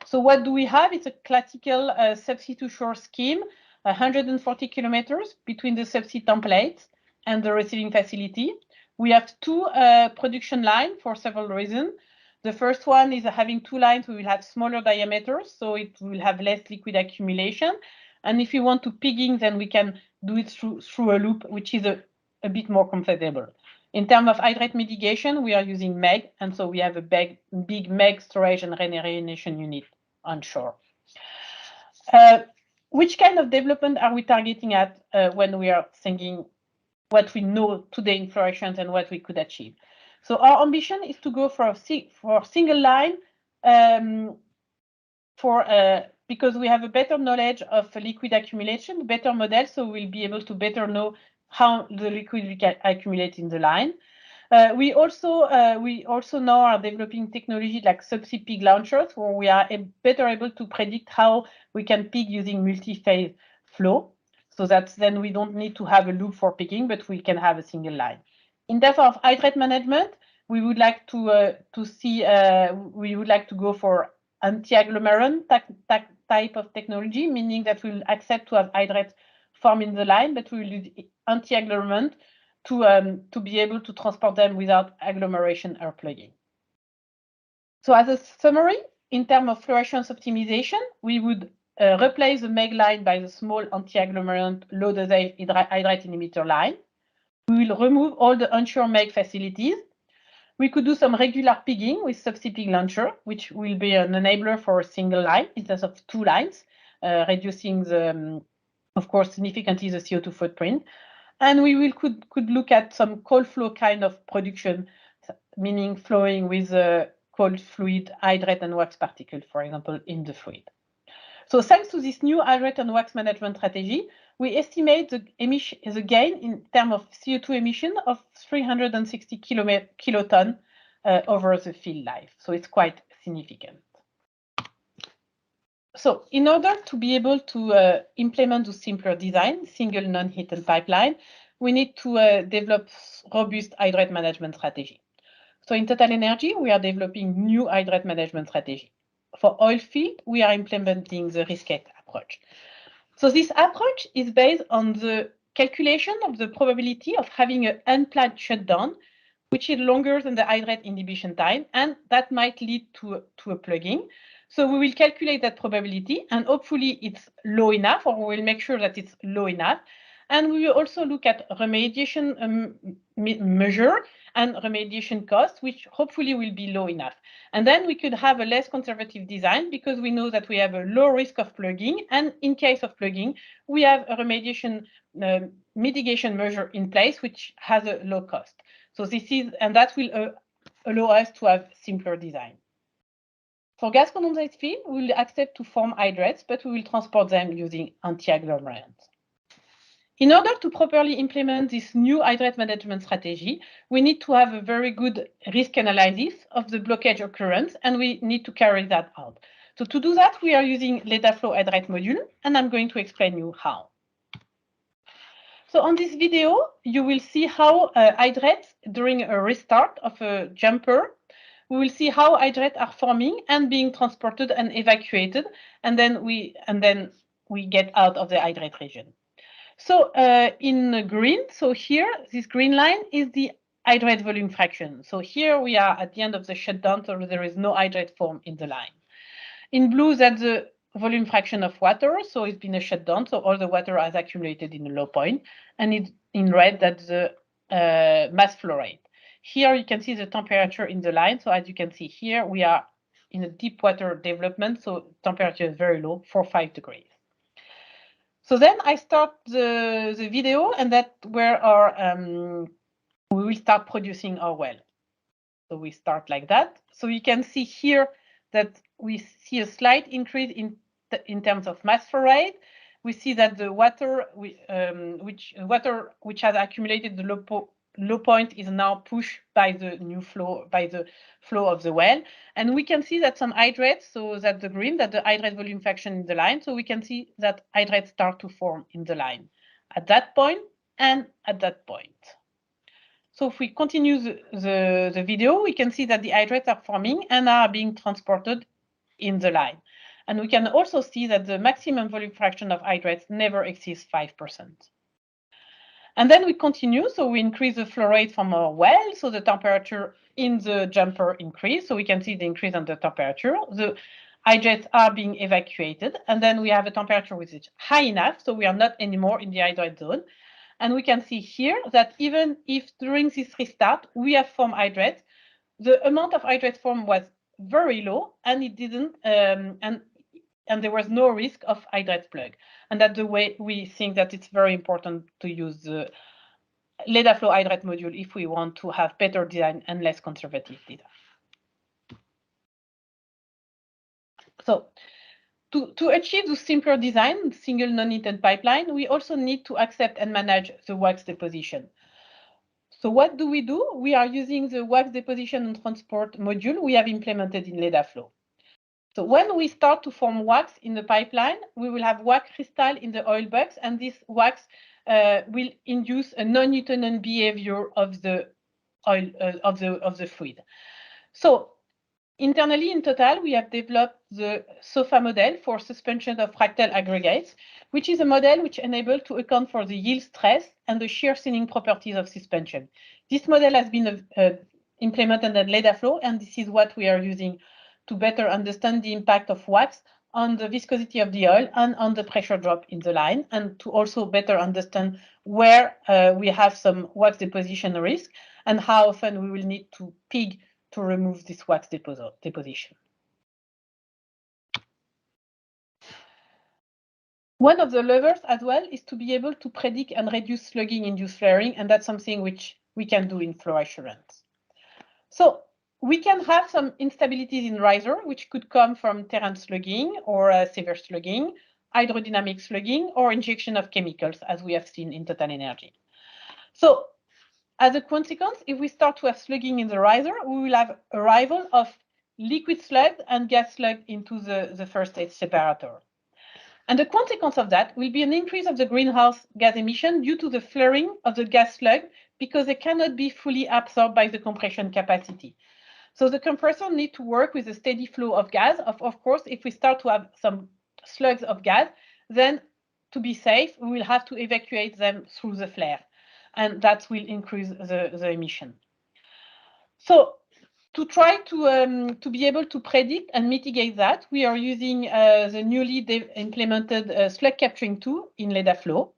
So what do we have? It's a classical subsea to shore scheme, 140 kilometers between the subsea template and the receiving facility. We have two production lines for several reasons. The first one is having two lines, we will have smaller diameters, so it will have less liquid accumulation. And if you want to pigging, then we can do it through a loop, which is a bit more comfortable. In terms of hydrate mitigation, we are using MEG, and so we have a big MEG storage and regeneration unit on shore. Which kind of development are we targeting at when we are thinking what we know today in fluorescence and what we could achieve? So our ambition is to go for single line because we have a better knowledge of liquid accumulation, better model, so we'll be able to better know how the liquid will accumulate in the line. We also now are developing technology like subsea pig launchers, where we are better able to predict how we can pig using multi-phase flow, so that then we don't need to have a loop for pigging, but we can have a single line. In terms of hydrate management, we would like to go for anti-agglomerant type of technology, meaning that we'll accept to have hydrates form in the line, but we will use anti-agglomerant to be able to transport them without agglomeration or plugging. So as a summary, in terms of fluorescence optimization, we would replace the MEG line by the small anti-agglomerant low dosage hydrate inhibitor line. We will remove all the onshore MEG facilities. We could do some regular pigging with subsea pig launcher, which will be an enabler for a single line instead of two lines, reducing of course, significantly the CO2 footprint. And we could look at some cold flow kind of production, meaning flowing with cold fluid, hydrate and wax particle, for example, in the fluid. So thanks to this new hydrate and wax management strategy, we estimate the gain in terms of CO2 emission of 360 kiloton over the field life. So it's quite significant. So in order to be able to implement the simpler design, single non-hidden pipeline, we need to develop robust hydrate management strategy. So in TotalEnergies, we are developing new hydrate management strategy. For oil field, we are implementing the risk-8 approach. So this approach is based on the calculation of the probability of having an unplanned shutdown, which is longer than the hydrate inhibition time, and that might lead to a plugging. So we will calculate that probability, and hopefully it's low enough, or we will make sure that it's low enough. And we will also look at remediation measure and remediation cost, which hopefully will be low enough. And then we could have a less conservative design because we know that we have a low risk of plugging. And in case of plugging, we have a remediation mitigation measure in place, which has a low cost. So that will allow us to have simpler design. For gas condensate field, we will accept to form hydrates, but we will transport them using anti-agglomerants. In order to properly implement this new hydrate management strategy, we need to have a very good risk analysis of the blockage occurrence, and we need to carry that out. So to do that, we are using LedaFlow hydrate module, and I'm going to explain you how. So on this video, you will see how hydrates during a restart of a jumper, we will see how hydrates are forming and being transported and evacuated, and then we get out of the hydrate region. So in green, so here, this green line is the hydrate volume fraction. So here we are at the end of the shutdown, so there is no hydrate form in the line. In blue, that's the volume fraction of water, so it's been a shutdown, so all the water has accumulated in a low point. And in red, that's the mass flow rate. Here you can see the temperature in the line. So as you can see here, we are in a deep water development, so temperature is very low, 4-5 degrees. So then I start the video, and that's where we will start producing our well. So we start like that. So you can see here that we see a slight increase in terms of mass flow rate. We see that the water which has accumulated the low point is now pushed by the new flow, by the flow of the well. And we can see that some hydrates, so that the green, that the hydrate volume fraction in the line. So we can see that hydrates start to form in the line at that point and at that point. So if we continue the video, we can see that the hydrates are forming and are being transported in the line. And we can also see that the maximum volume fraction of hydrates never exceeds 5%. And then we continue, so we increase the flow rate from our well, so the temperature in the jumper increase, so we can see the increase in the temperature. The hydrates are being evacuated, and then we have a temperature which is high enough, so we are not anymore in the hydrate zone. And we can see here that even if during this restart we have formed hydrates, the amount of hydrates formed was very low, and it didn't, and there was no risk of hydrate plug. And that's the way we think that it's very important to use the LedaFlow hydrate module if we want to have better design and less conservative data. So to achieve the simpler design, single non-intent pipeline, we also need to accept and manage the wax deposition. So what do? We are using the wax deposition and transport module we have implemented in LedaFlow. So when we start to form wax in the pipeline, we will have wax crystal in the oil box, and this wax will induce a non-Newtonian behavior of the oil of the fluid. So internally, in Total, we have developed the SOFA model for suspension of fractal aggregates, which is a model which enables to account for the yield stress and the shear thinning properties of suspension. This model has been implemented at LedaFlow, and this is what we are using to better understand the impact of wax on the viscosity of the oil and on the pressure drop in the line, and to also better understand where we have some wax deposition risk and how often we will need to pig to remove this wax deposition. One of the levers as well is to be able to predict and reduce slugging-induced flaring, and that's something which we can do in flow assurance. So we can have some instabilities in riser, which could come from terrain slugging or severe slugging, hydrodynamic slugging, or injection of chemicals, as we have seen in Total Energy. So as a consequence, if we start to have slugging in the riser, we will have arrival of liquid slug and gas slug into the first stage separator. And the consequence of that will be an increase of the greenhouse gas emission due to the flaring of the gas slug, because they cannot be fully absorbed by the compression capacity. So the compressor needs to work with a steady flow of gas. Of course, if we start to have some slugs of gas, then to be safe, we will have to evacuate them through the flare, and that will increase the emission. So to try to be able to predict and mitigate that, we are using the newly implemented slug capturing tool in LedaFlow.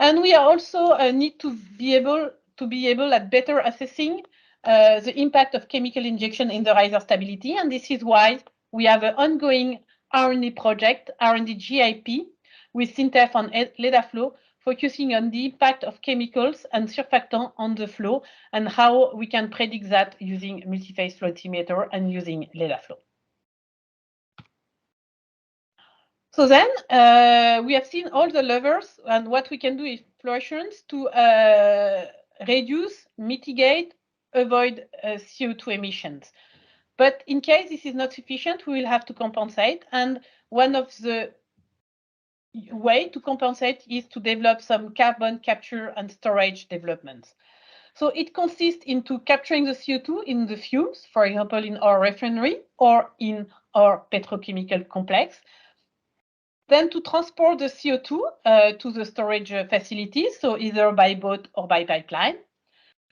And we are also need to be able at better assessing the impact of chemical injection in the riser stability. And this is why we have an ongoing R&D project, R&D GIP, with SINTEF and LedaFlow, focusing on the impact of chemicals and surfactants on the flow and how we can predict that using multi-phase flow altimeter and using LedaFlow. So then we have seen all the levers and what we can do in flow assurance to reduce, mitigate, avoid CO2 emissions. But in case this is not sufficient, we will have to compensate. And one of the way to compensate is to develop some carbon capture and storage developments. So it consists into capturing the CO2 in the fumes, for example, in our refinery or in our petrochemical complex. Then to transport the CO2 to the storage facilities, so either by boat or by pipeline.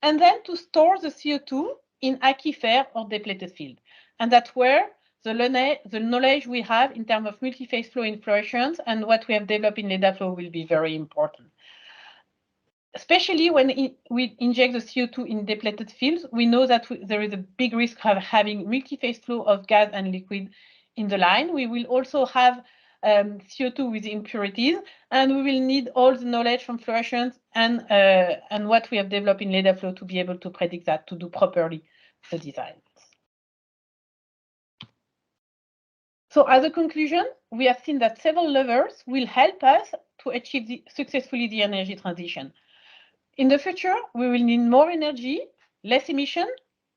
And then to store the CO2 in aquifer or depleted field. And that's where the knowledge we have in terms of multi-phase flow in flow assurance and what we have developed in LedaFlow will be very important. especially when we inject the CO2 in depleted fields, we know that there is a big risk of having multi-phase flow of gas and liquid in the line. We will also have CO2 with impurities, and we will need all the knowledge from fluorescence and what we have developed in LedaFlow to be able to predict that, to do properly the design. So as a conclusion, we have seen that several levers will help us to achieve successfully the energy transition. In the future, we will need more energy, less emission,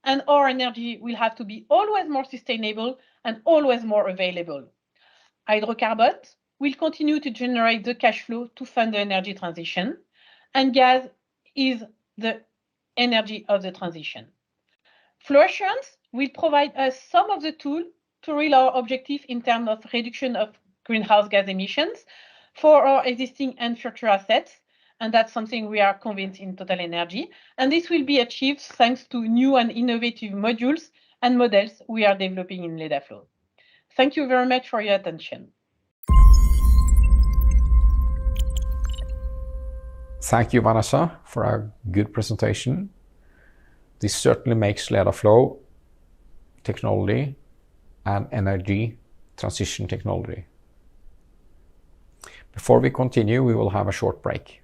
and our energy will have to be always more sustainable and always more available. Hydrocarbons will continue to generate the cash flow to fund the energy transition, and gas is the energy of the transition. Fluorescence will provide us some of the tools to reach our objective in terms of reduction of greenhouse gas emissions for our existing and future assets. And that's something we are convinced in Total Energy. And this will be achieved thanks to new and innovative modules and models we are developing in LedaFlow. Thank you very much for your attention. Thank you, Vanessa, for a good presentation. This certainly makes LedaFlow technology an energy transition technology. Before we continue, we will have a short break.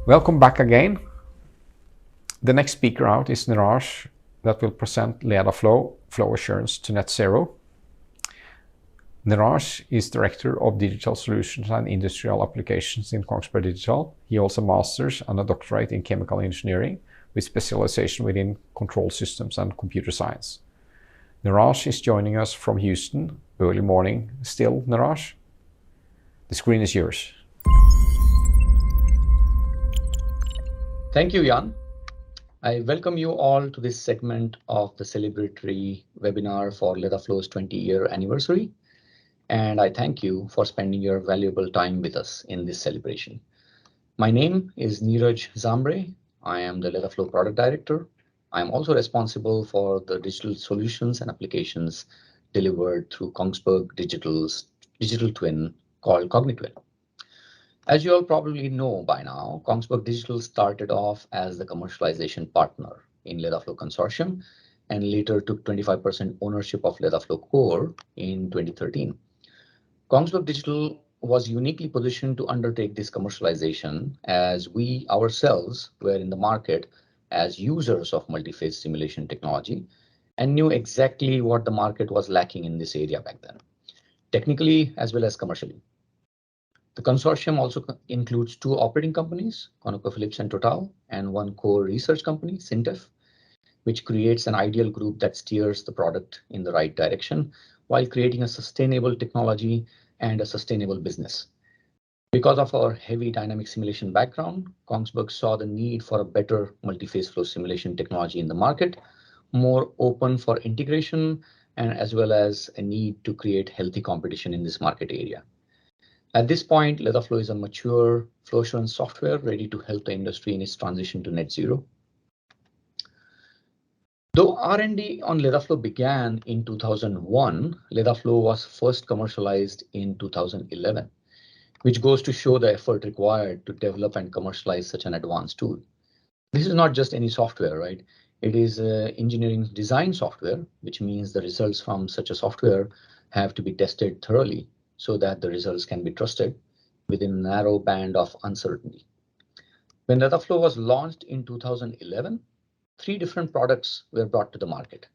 Welcome back again. The next speaker out is Niraj that will present LedaFlow flow assurance to net zero. Niraj is Director of Digital Solutions and Industrial Applications in Kongsberg Digital. He holds a master's and a doctorate in chemical engineering with specialization within control systems and computer science. Niraj is joining us from Houston, early morning still, Niraj. The screen is yours. Thank you, Jan. I welcome you all to this segment of the celebratory webinar for LedaFlow's 20-year anniversary. And I thank you for spending your valuable time with us in this celebration. My name is Neeraj Zambre. I am the LedaFlow Product Director. I am also responsible for the digital solutions and applications delivered through Kongsberg Digital's digital twin called CogniTwin. As you all probably know by now, Kongsberg Digital started off as the commercialization partner in LedaFlow Consortium and later took 25% ownership of LedaFlow Core in 2013. Kongsberg Digital was uniquely positioned to undertake this commercialization as we ourselves were in the market as users of multi-phase simulation technology and knew exactly what the market was lacking in this area back then, technically as well as commercially. The consortium also includes two operating companies, ConocoPhillips and Total, and one core research company, Syntef, which creates an ideal group that steers the product in the right direction while creating a sustainable technology and a sustainable business. Because of our heavy dynamic simulation background, Kongsberg saw the need for a better multi-phase flow simulation technology in the market, more open for integration, and as well as a need to create healthy competition in this market area. At this point, LedaFlow is a mature flow assurance software ready to help the industry in its transition to net zero. Though R&D on LedaFlow began in 2001, LedaFlow was first commercialized in 2011, which goes to show the effort required to develop and commercialize such an advanced tool. This is not just any software, right? It is engineering design software, which means the results from such a software have to be tested thoroughly so that the results can be trusted within a narrow band of uncertainty. When LedaFlow was launched in 2011, three different products were brought to the market.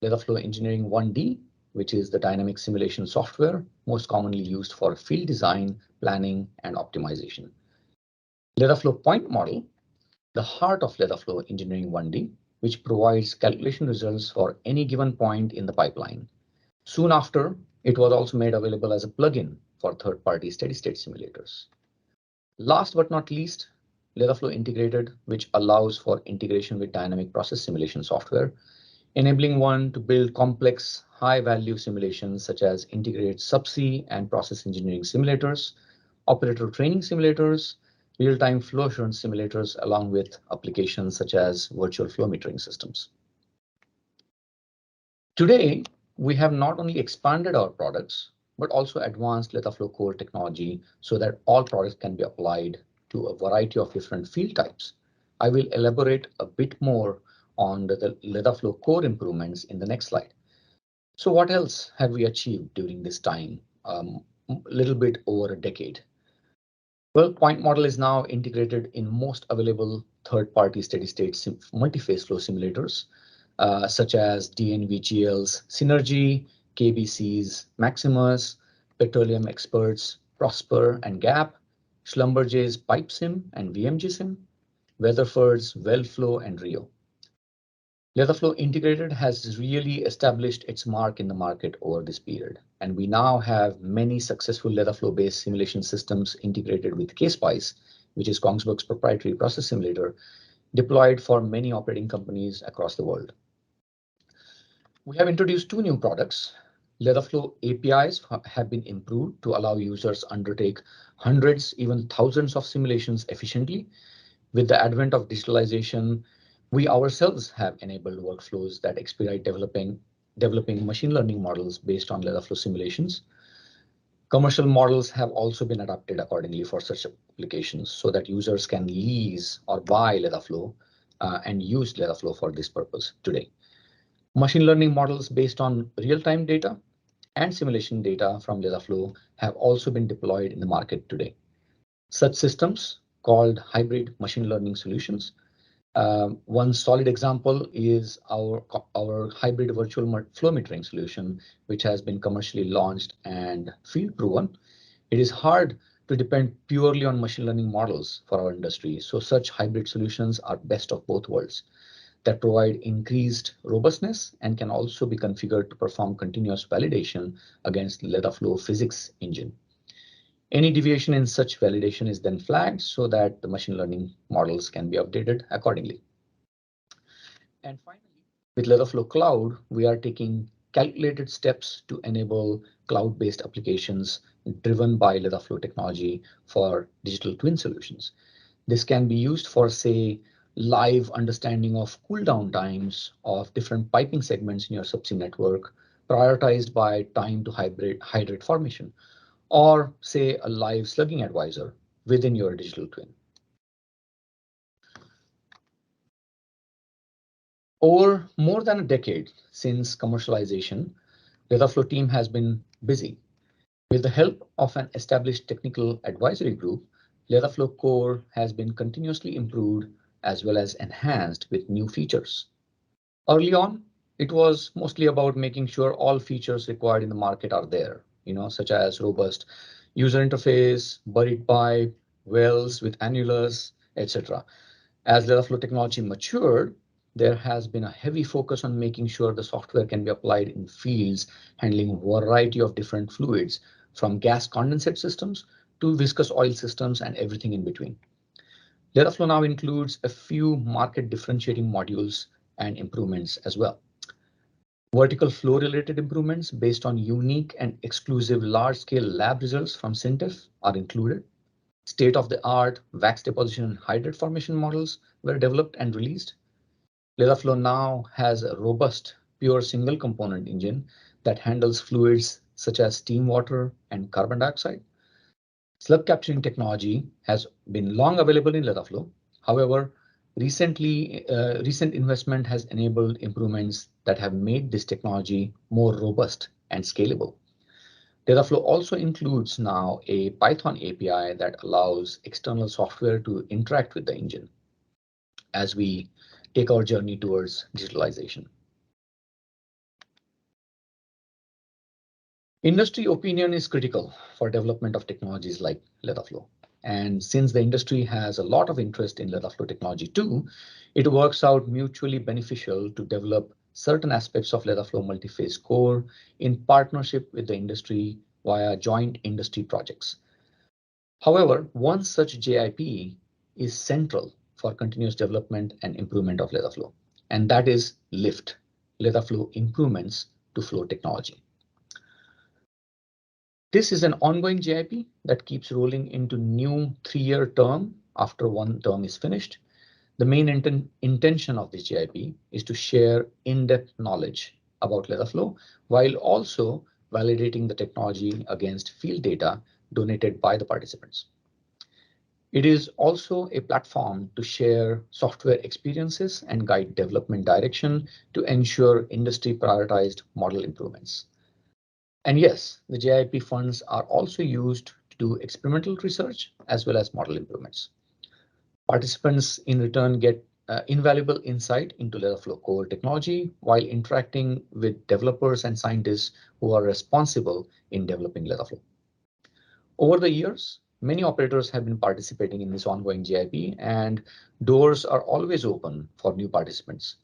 LedaFlow Engineering 1D, which is the dynamic simulation software most commonly used for field design, planning, and optimization. LedaFlow Point Model, the heart of LedaFlow Engineering 1D, which provides calculation results for any given point in the pipeline. Soon after, it was also made available as a plugin for third-party steady-state simulators. Last but not least, LedaFlow Integrated, which allows for integration with dynamic process simulation software, enabling one to build complex, high-value simulations such as integrated subsea and process engineering simulators, operator training simulators, real-time flow assurance simulators, along with applications such as virtual flow metering systems. Today, we have not only expanded our products, but also advanced LedaFlow core technology so that all products can be applied to a variety of different field types. I will elaborate a bit more on the LedaFlow core improvements in the next slide. So what else have we achieved during this time, a little bit over a decade? Well, Point Model is now integrated in most available third-party steady-state multi-phase flow simulators, such as DNVGL's Synergy, KBC's Maximus, Petroleum Expert's Prosper and Gap, Schlumberger's PipeSim and VMGSim, Weatherford's WellFlow and Rio. LedaFlow Integrated has really established its mark in the market over this period, and we now have many successful LedaFlow-based simulation systems integrated with KSpice, which is Kongsberg's proprietary process simulator, deployed for many operating companies across the world. We have introduced two new products. LedaFlow APIs have been improved to allow users undertake hundreds, even thousands of simulations efficiently. With the advent of digitalization, we ourselves have enabled workflows that expedite developing machine learning models based on LedaFlow simulations. Commercial models have also been adapted accordingly for such applications so that users can lease or buy LedaFlow and use LedaFlow for this purpose today. Machine learning models based on real-time data and simulation data from LedaFlow have also been deployed in the market today. Such systems called hybrid machine learning solutions. One solid example is our hybrid virtual flow metering solution, which has been commercially launched and field proven. It is hard to depend purely on machine learning models for our industry, so such hybrid solutions are best of both worlds that provide increased robustness and can also be configured to perform continuous validation against LedaFlow physics engine. Any deviation in such validation is then flagged so that the machine learning models can be updated accordingly. And finally, with LedaFlow Cloud, we are taking calculated steps to enable cloud-based applications driven by LedaFlow technology for digital twin solutions. This can be used for, say, live understanding of cool down times of different piping segments in your subsea network, prioritized by time to hydrate formation, or say a live slugging advisor within your digital twin. Over more than a decade since commercialization, LedaFlow team has been busy. With the help of an established technical advisory group, LedaFlow Core has been continuously improved as well as enhanced with new features. Early on, it was mostly about making sure all features required in the market are there, such as robust user interface, buried pipe, wells with annulus, etc. As LedaFlow technology matured, there has been a heavy focus on making sure the software can be applied in fields handling a variety of different fluids, from gas condensate systems to viscous oil systems and everything in between. LedaFlow now includes a few market differentiating modules and improvements as well. Vertical flow related improvements based on unique and exclusive large-scale lab results from Syntef are included. State-of-the-art wax deposition and hydrate formation models were developed and released. LedaFlow now has a robust, pure single component engine that handles fluids such as steam water and carbon dioxide. Slug capturing technology has been long available in LedaFlow. However, recent investment has enabled improvements that have made this technology more robust and scalable. LedaFlow also includes now a Python API that allows external software to interact with the engine as we take our journey towards digitalization. Industry opinion is critical for development of technologies like LedaFlow. And since the industry has a lot of interest in LedaFlow technology too, it works out mutually beneficial to develop certain aspects of LedaFlow multi-phase core in partnership with the industry via joint industry projects. However, one such JIP is central for continuous development and improvement of LedaFlow, and that is LIFT, LedaFlow Improvements to Flow Technology. This is an ongoing JIP that keeps rolling into new 3-year term after one term is finished. The main intention of this JIP is to share in-depth knowledge about LedaFlow while also validating the technology against field data donated by the participants. It is also a platform to share software experiences and guide development direction to ensure industry prioritized model improvements. And yes, the JIP funds are also used to do experimental research as well as model improvements. Participants in return get invaluable insight into LedaFlow core technology while interacting with developers and scientists who are responsible in developing LedaFlow. Over the years, many operators have been participating in this ongoing JIP, and doors are always open for new participants.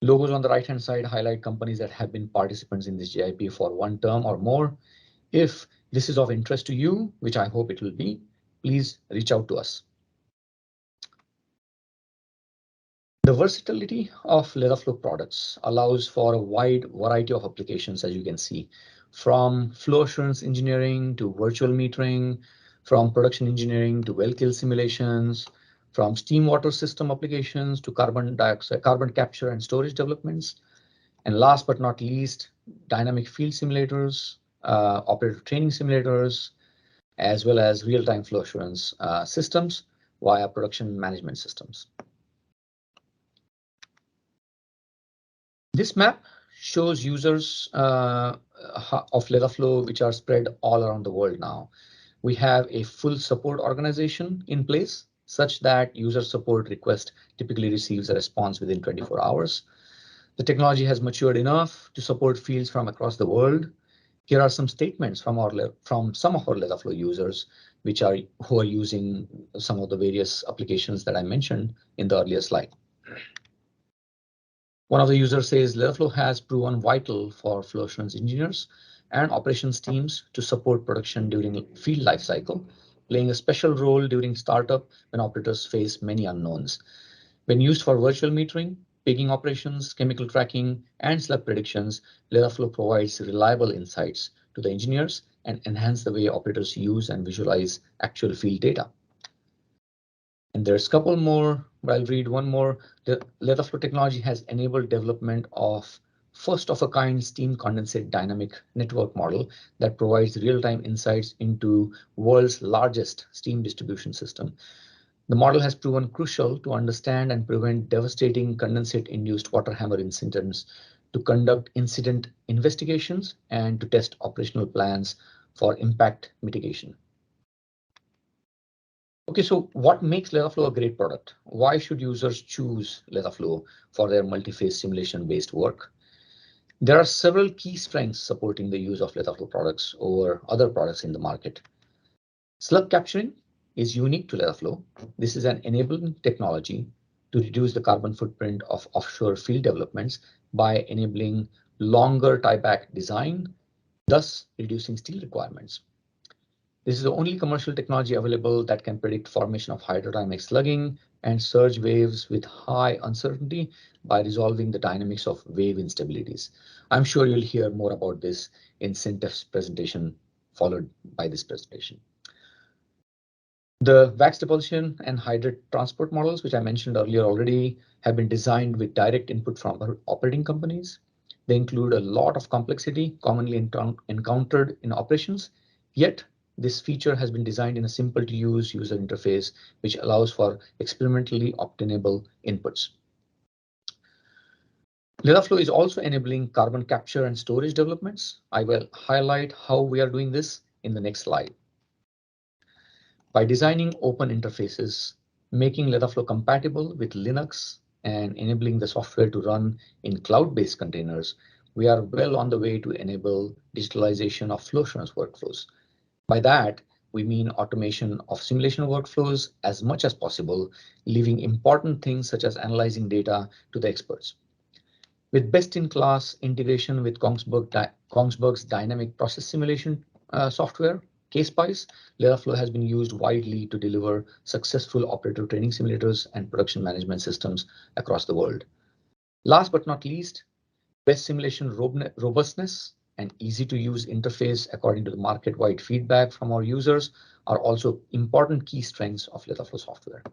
Logos on the right-hand side highlight companies that have been participants in this JIP for one term or more. If this is of interest to you, which I hope it will be, please reach out to us. The versatility of LedaFlow products allows for a wide variety of applications, as you can see, from flow assurance engineering to virtual metering, from production engineering to well kill simulations, from steam water system applications to carbon capture and storage developments. And last but not least, dynamic field simulators, operator training simulators, as well as real-time flow assurance systems via production management systems. This map shows users of LedaFlow which are spread all around the world now. We have a full support organization in place such that user support request typically receives a response within 24 hours. The technology has matured enough to support fields from across the world. Here are some statements from some of our LedaFlow users, who are using some of the various applications that I mentioned in the earlier slide. One of the users says LedaFlow has proven vital for flow assurance engineers and operations teams to support production during field lifecycle, playing a special role during startup when operators face many unknowns. When used for virtual metering, pigging operations, chemical tracking, and slab predictions, LedaFlow provides reliable insights to the engineers and enhance the way operators use and visualize actual field data. And there's a couple more, but I'll read one more. The LedaFlow technology has enabled development of first-of-a-kind steam condensate dynamic network model that provides real-time insights into world's largest steam distribution system. The model has proven crucial to understand and prevent devastating condensate-induced water hammer incidents, to conduct incident investigations, and to test operational plans for impact mitigation. Okay, so what makes LedaFlow a great product? Why should users choose LedaFlow for their multi-phase simulation-based work? There are several key strengths supporting the use of LedaFlow products over other products in the market. Slug capturing is unique to LedaFlow. This is an enabling technology to reduce the carbon footprint of offshore field developments by enabling longer tieback design, thus reducing steel requirements. This is the only commercial technology available that can predict formation of hydrodynamic slugging and surge waves with high uncertainty by resolving the dynamics of wave instabilities. I'm sure you'll hear more about this in Sintef's presentation, followed by this presentation. The wax deposition and hydrate transport models, which I mentioned earlier already, have been designed with direct input from operating companies. They include a lot of complexity commonly encountered in operations, yet this feature has been designed in a simple to use user interface, which allows for experimentally obtainable inputs. LedaFlow is also enabling carbon capture and storage developments. I will highlight how we are doing this in the next slide. By designing open interfaces, making LedaFlow compatible with Linux, and enabling the software to run in cloud-based containers, we are well on the way to enable digitalization of flow assurance workflows. By that, we mean automation of simulation workflows as much as possible, leaving important things such as analyzing data to the experts. With best-in-class integration with Kongsberg's dynamic process simulation software, KSpice, LedaFlow has been used widely to deliver successful operator training simulators and production management systems across the world. Last but not least, best simulation robustness and easy-to-use interface according to the market-wide feedback from our users are also important key strengths of LedaFlow software.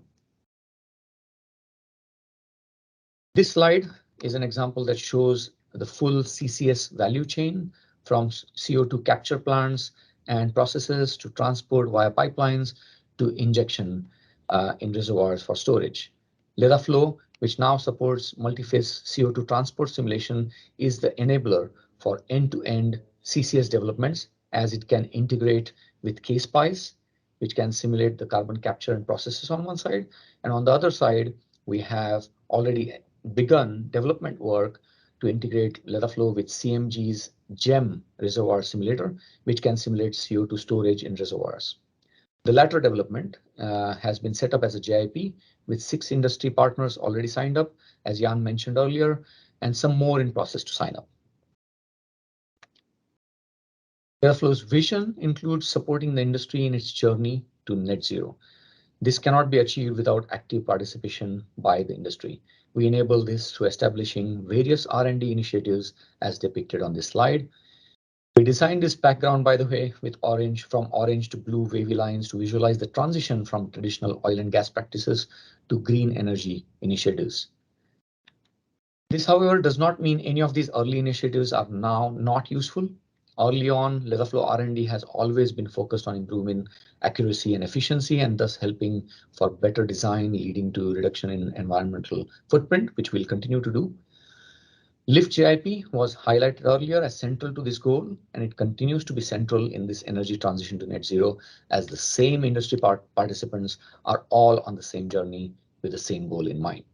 This slide is an example that shows the full CCS value chain from CO2 capture plants and processes to transport via pipelines to injection in reservoirs for storage. LedaFlow, which now supports multi-phase CO2 transport simulation, is the enabler for end-to-end CCS developments, as it can integrate with KSpice, which can simulate the carbon capture and processes on one side. And on the other side, we have already begun development work to integrate LedaFlow with CMG's GEM reservoir simulator, which can simulate CO2 storage in reservoirs. The latter development has been set up as a JIP with 6 industry partners already signed up, as Jan mentioned earlier, and some more in process to sign up. LedaFlow's vision includes supporting the industry in its journey to net zero. This cannot be achieved without active participation by the industry. We enable this through establishing various R&D initiatives as depicted on this slide. We designed this background, by the way, with from orange to blue wavy lines to visualize the transition from traditional oil and gas practices to green energy initiatives. This, however, does not mean any of these early initiatives are now not useful. Early on, LedaFlow R&D has always been focused on improving accuracy and efficiency, and thus helping for better design, leading to reduction in environmental footprint, which we'll continue to do. Lift JIP was highlighted earlier as central to this goal, and it continues to be central in this energy transition to net zero, as the same industry participants are all on the same journey with the same goal in mind.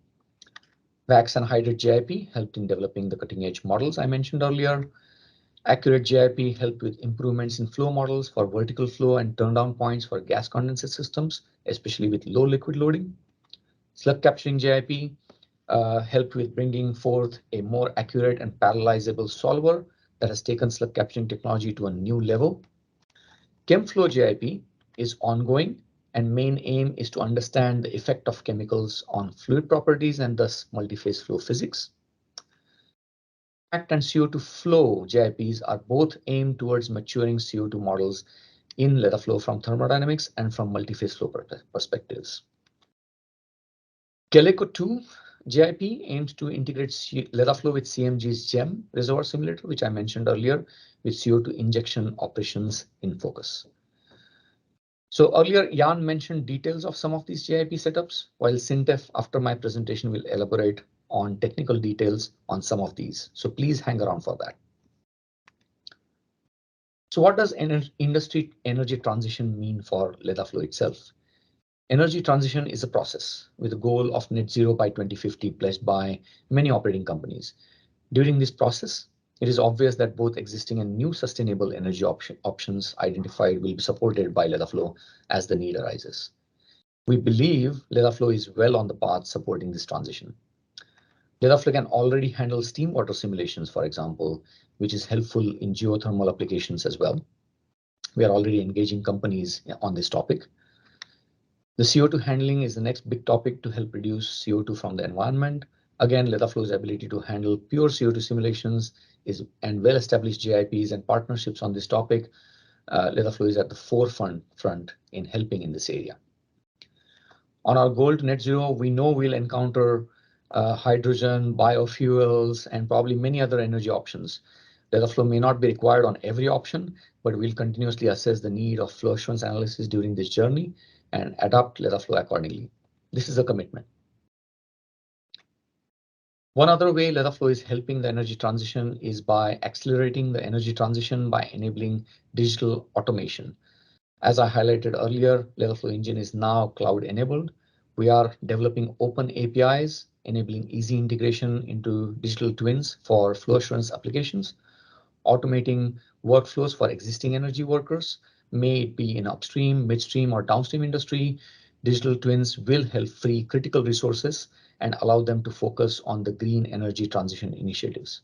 VAX and Hydrid JIP helped in developing the cutting-edge models I mentioned earlier. Accurate JIP helped with improvements in flow models for vertical flow and turndown points for gas condensate systems, especially with low liquid loading. Slug capturing JIP helped with bringing forth a more accurate and parallelizable solver that has taken slug capturing technology to a new level. ChemFlow JIP is ongoing, and main aim is to understand the effect of chemicals on fluid properties and thus multi-phase flow physics. Impact and CO2 flow JIPs are both aimed towards maturing CO2 models in LedaFlow from thermodynamics and from multi-phase flow perspectives. Calico 2 JIP aims to integrate LedaFlow with CMG's GEM reservoir simulator, which I mentioned earlier, with CO2 injection operations in focus. So earlier, Jan mentioned details of some of these JIP setups, while Sintef, after my presentation, will elaborate on technical details on some of these. So please hang around for that. So what does industry energy transition mean for LedaFlow itself? Energy transition is a process with a goal of net zero by 2050 pledged by many operating companies. During this process, it is obvious that both existing and new sustainable energy options identified will be supported by LedaFlow as the need arises. We believe LedaFlow is well on the path supporting this transition. LedaFlow can already handle steam water simulations, for example, which is helpful in geothermal applications as well. We are already engaging companies on this topic. The CO2 handling is the next big topic to help reduce CO2 from the environment. Again, LedaFlow's ability to handle pure CO2 simulations and well-established JIPs and partnerships on this topic. LedaFlow is at the forefront in helping in this area. On our goal to net zero, we know we'll encounter hydrogen, biofuels, and probably many other energy options. LedaFlow may not be required on every option, but we'll continuously assess the need of flow assurance analysis during this journey and adapt LedaFlow accordingly. This is a commitment. One other way LedaFlow is helping the energy transition is by accelerating the energy transition by enabling digital automation. As I highlighted earlier, LedaFlow engine is now cloud enabled. We are developing open APIs, enabling easy integration into digital twins for flow assurance applications, automating workflows for existing energy workers, may it be in upstream, midstream, or downstream industry. Digital twins will help free critical resources and allow them to focus on the green energy transition initiatives.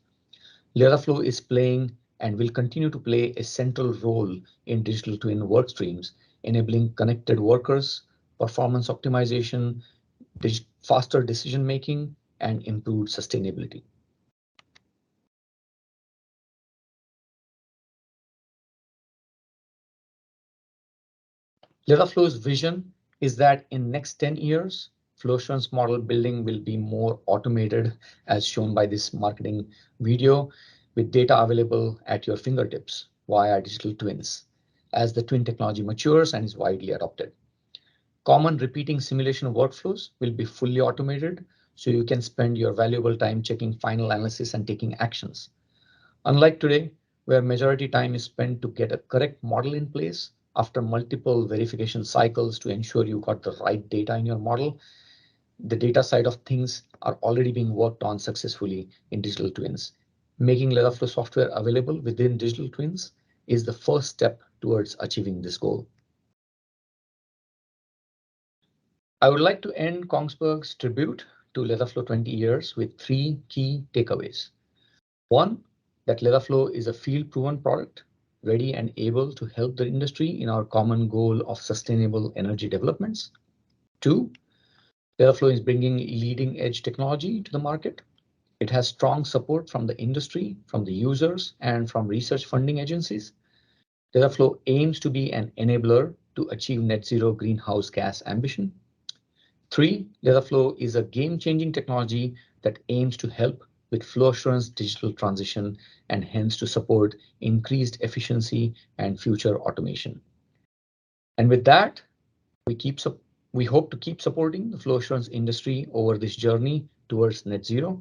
LedaFlow is playing and will continue to play a central role in digital twin work streams, enabling connected workers, performance optimization, faster decision making, and improved sustainability. LedaFlow's vision is that in next 10 years, flow assurance model building will be more automated, as shown by this marketing video, with data available at your fingertips via digital twins, as the twin technology matures and is widely adopted. Common repeating simulation workflows will be fully automated, so you can spend your valuable time checking final analysis and taking actions. Unlike today, where majority time is spent to get a correct model in place after multiple verification cycles to ensure you got the right data in your model, the data side of things are already being worked on successfully in digital twins. Making LedaFlow software available within digital twins is the first step towards achieving this goal. I would like to end Kongsberg's tribute to LedaFlow 20 years with 3 key takeaways. One, that LedaFlow is a field-proven product, ready and able to help the industry in our common goal of sustainable energy developments. 2, LedaFlow is bringing leading-edge technology to the market. It has strong support from the industry, from the users, and from research funding agencies. LedaFlow aims to be an enabler to achieve net zero greenhouse gas ambition. 3, LedaFlow is a game-changing technology that aims to help with flow assurance digital transition and hence to support increased efficiency and future automation. And with that, we hope to keep supporting the flow assurance industry over this journey towards net zero.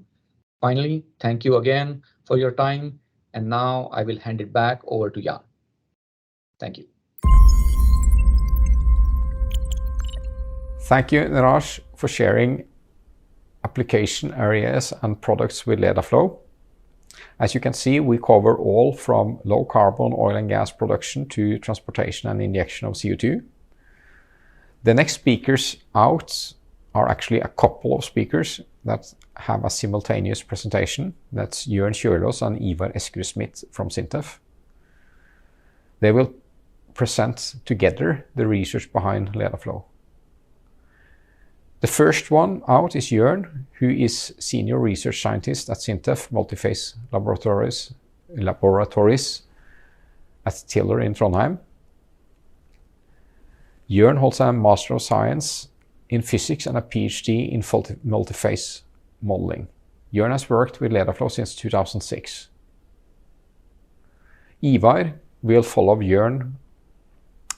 Finally, thank you again for your time. And now I will hand it back over to Jan. Thank you. Thank you, Niraj, for sharing application areas and products with LedaFlow. As you can see, we cover all from low carbon oil and gas production to transportation and injection of CO2. The next speakers out are actually a couple of speakers that have a simultaneous presentation. That's Jørn Kjølås and Ivar Eskerud-Smith from SINTEF. They will present together the research behind LedaFlow. The first one out is Jørn, who is Senior Research Scientist at SINTEF Multiphase Laboratories at Tiller in Trondheim. Jørn holds a Master of Science in Physics and a PhD in multiphase modeling. Jørn has worked with LedaFlow since 2006. Ivar will follow Jørn.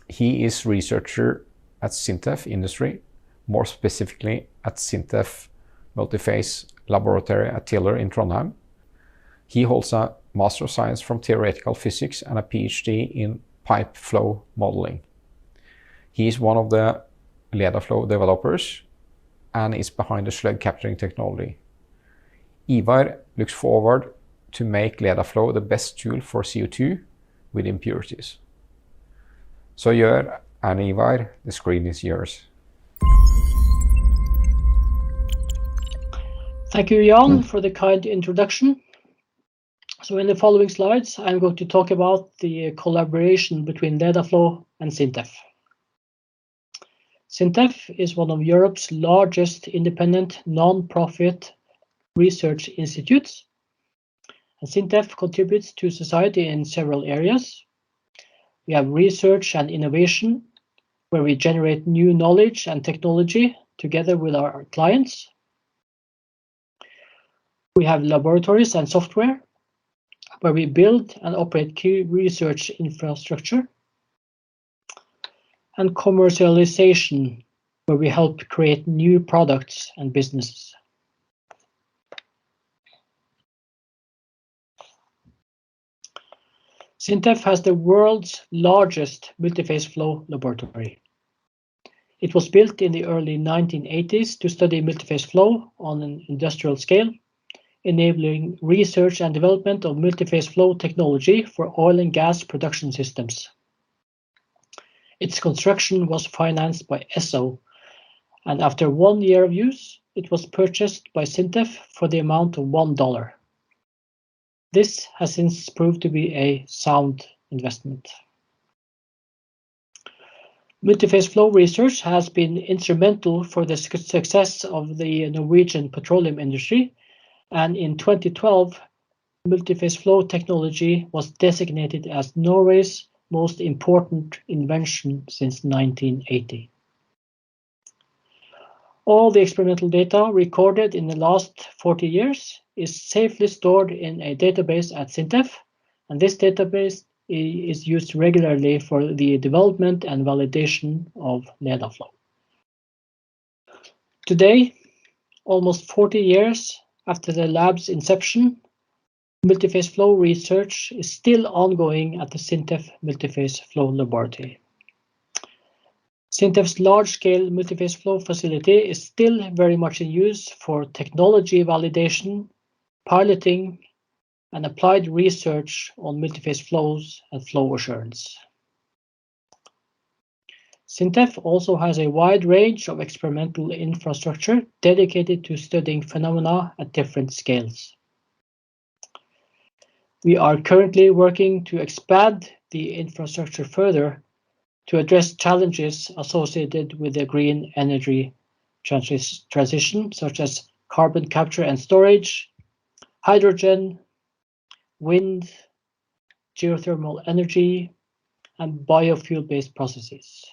He is researcher at SINTEF Industry, more specifically at SINTEF Multiphase Laboratory at Tiller in Trondheim. He holds a Master of Science from Theoretical Physics and a PhD in Pipe Flow Modeling. He is one of the LedaFlow developers and is behind the slug capturing technology. Ivar looks forward to make LedaFlow the best tool for CO2 with impurities. So Jørn and Ivar, the screen is yours. Thank you, Jan, for the kind introduction. So in the following slides, I'm going to talk about the collaboration between LedaFlow and SINTEF. SINTEF is one of Europe's largest independent non-profit research institutes. And SINTEF contributes to society in several areas. We have research and innovation, where we generate new knowledge and technology together with our clients. We have laboratories and software, where we build and operate key research infrastructure. And commercialization, where we help create new products and businesses. SINTEF has the world's largest multiphase flow laboratory. It was built in the early 1980s to study multiphase flow on an industrial scale, enabling research and development of multiphase flow technology for oil and gas production systems. Its construction was financed by ESSO, and after 1 year of use, it was purchased by SINTEF for the amount of $1. This has since proved to be a sound investment. Multiphase flow research has been instrumental for the success of the Norwegian petroleum industry, and in 2012, multiphase flow technology was designated as Norway's most important invention since 1980. All the experimental data recorded in the last 40 years is safely stored in a database at SINTEF, and this database is used regularly for the development and validation of LedaFlow. Today, almost 40 years after the lab's inception, multiphase flow research is still ongoing at the SINTEF Multiphase Flow Laboratory. SINTEF's large-scale multiphase flow facility is still very much in use for technology validation, piloting, and applied research on multiphase flows and flow assurance. SINTEF also has a wide range of experimental infrastructure dedicated to studying phenomena at different scales. We are currently working to expand the infrastructure further to address challenges associated with the green energy transition, such as carbon capture and storage, hydrogen, wind, geothermal energy, and biofuel-based processes.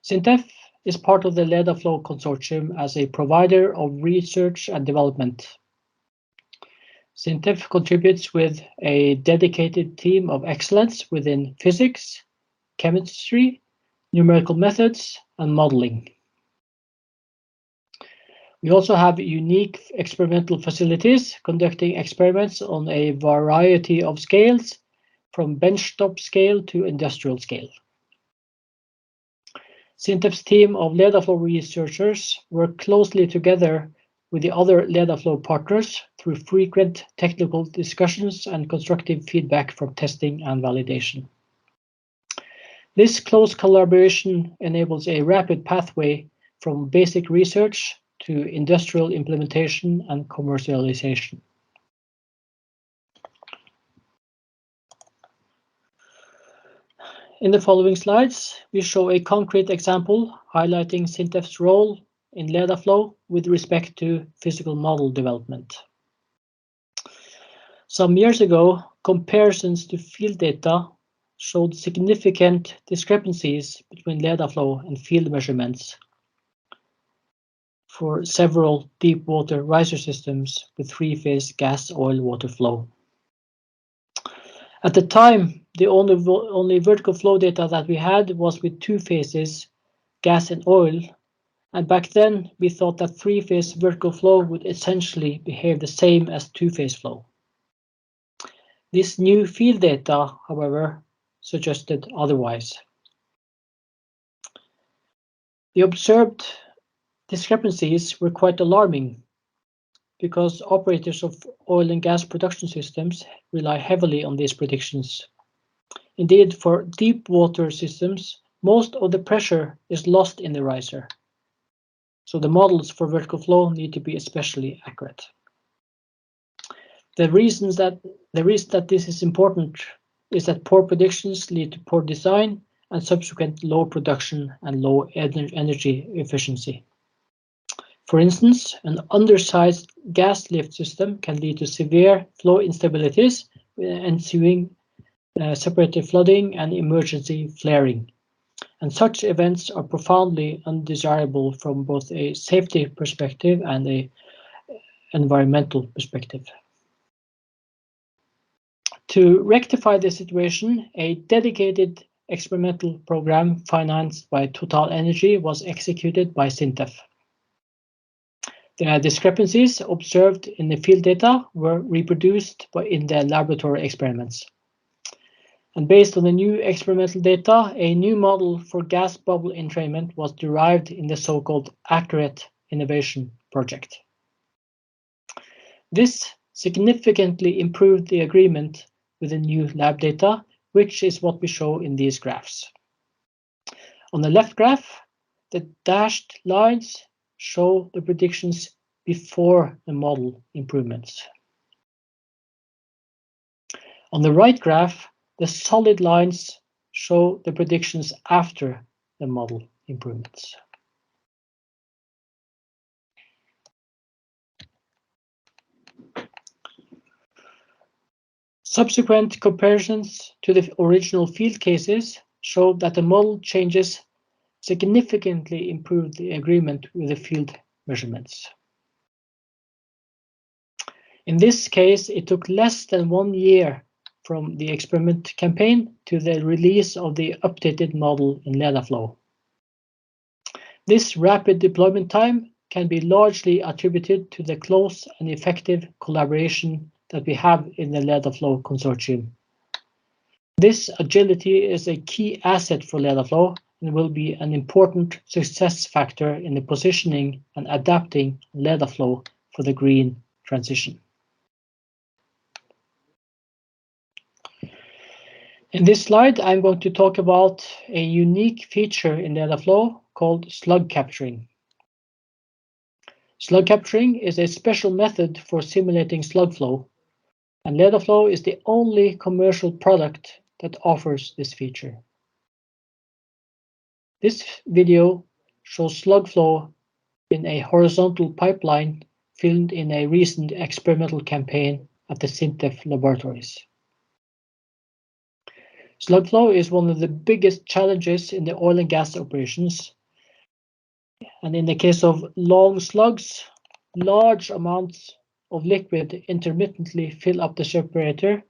SINTEF is part of the LedaFlow consortium as a provider of research and development. SINTEF contributes with a dedicated team of excellence within physics, chemistry, numerical methods, and modeling. We also have unique experimental facilities conducting experiments on a variety of scales, from benchtop scale to industrial scale. SINTEF's team of LedaFlow researchers work closely together with the other LedaFlow partners through frequent technical discussions and constructive feedback from testing and validation. This close collaboration enables a rapid pathway from basic research to industrial implementation and commercialization. In the following slides, we show a concrete example highlighting SINTEF's role in LedaFlow with respect to physical model development. Some years ago, comparisons to field data showed significant discrepancies between LedaFlow and field measurements for several deep water riser systems with three-phase gas oil water flow. At the time, the only vertical flow data that we had was with two phases, gas and oil, and back then we thought that three-phase vertical flow would essentially behave the same as two-phase flow. This new field data, however, suggested otherwise. The observed discrepancies were quite alarming because operators of oil and gas production systems rely heavily on these predictions. Indeed, for deep water systems, most of the pressure is lost in the riser. So the models for vertical flow need to be especially accurate. The reason that this is important is that poor predictions lead to poor design and subsequent low production and low energy efficiency. For instance, an undersized gas lift system can lead to severe flow instabilities with ensuing separator flooding and emergency flaring. And such events are profoundly undesirable from both a safety perspective and an environmental perspective. To rectify the situation, a dedicated experimental program financed by Total Energy was executed by SINTEF. The discrepancies observed in the field data were reproduced in the laboratory experiments. And based on the new experimental data, a new model for gas bubble entrainment was derived in the so-called Accurate Innovation project. This significantly improved the agreement with the new lab data, which is what we show in these graphs. On the left graph, the dashed lines show the predictions before the model improvements. On the right graph, the solid lines show the predictions after the model improvements. Subsequent comparisons to the original field cases showed that the model changes significantly improved the agreement with the field measurements. In this case, it took less than 1 year from the experiment campaign to the release of the updated model in LedaFlow. This rapid deployment time can be largely attributed to the close and effective collaboration that we have in the LedaFlow consortium. This agility is a key asset for LedaFlow and will be an important success factor in the positioning and adapting LedaFlow for the green transition. In this slide, I'm going to talk about a unique feature in LedaFlow called slug capturing. Slug capturing is a special method for simulating slug flow, and LedaFlow is the only commercial product that offers this feature. This video shows slug flow in a horizontal pipeline filmed in a recent experimental campaign at the SINTEF laboratories. Slug flow is one of the biggest challenges in the oil and gas operations. And in the case of long slugs, large amounts of liquid intermittently fill up the separator,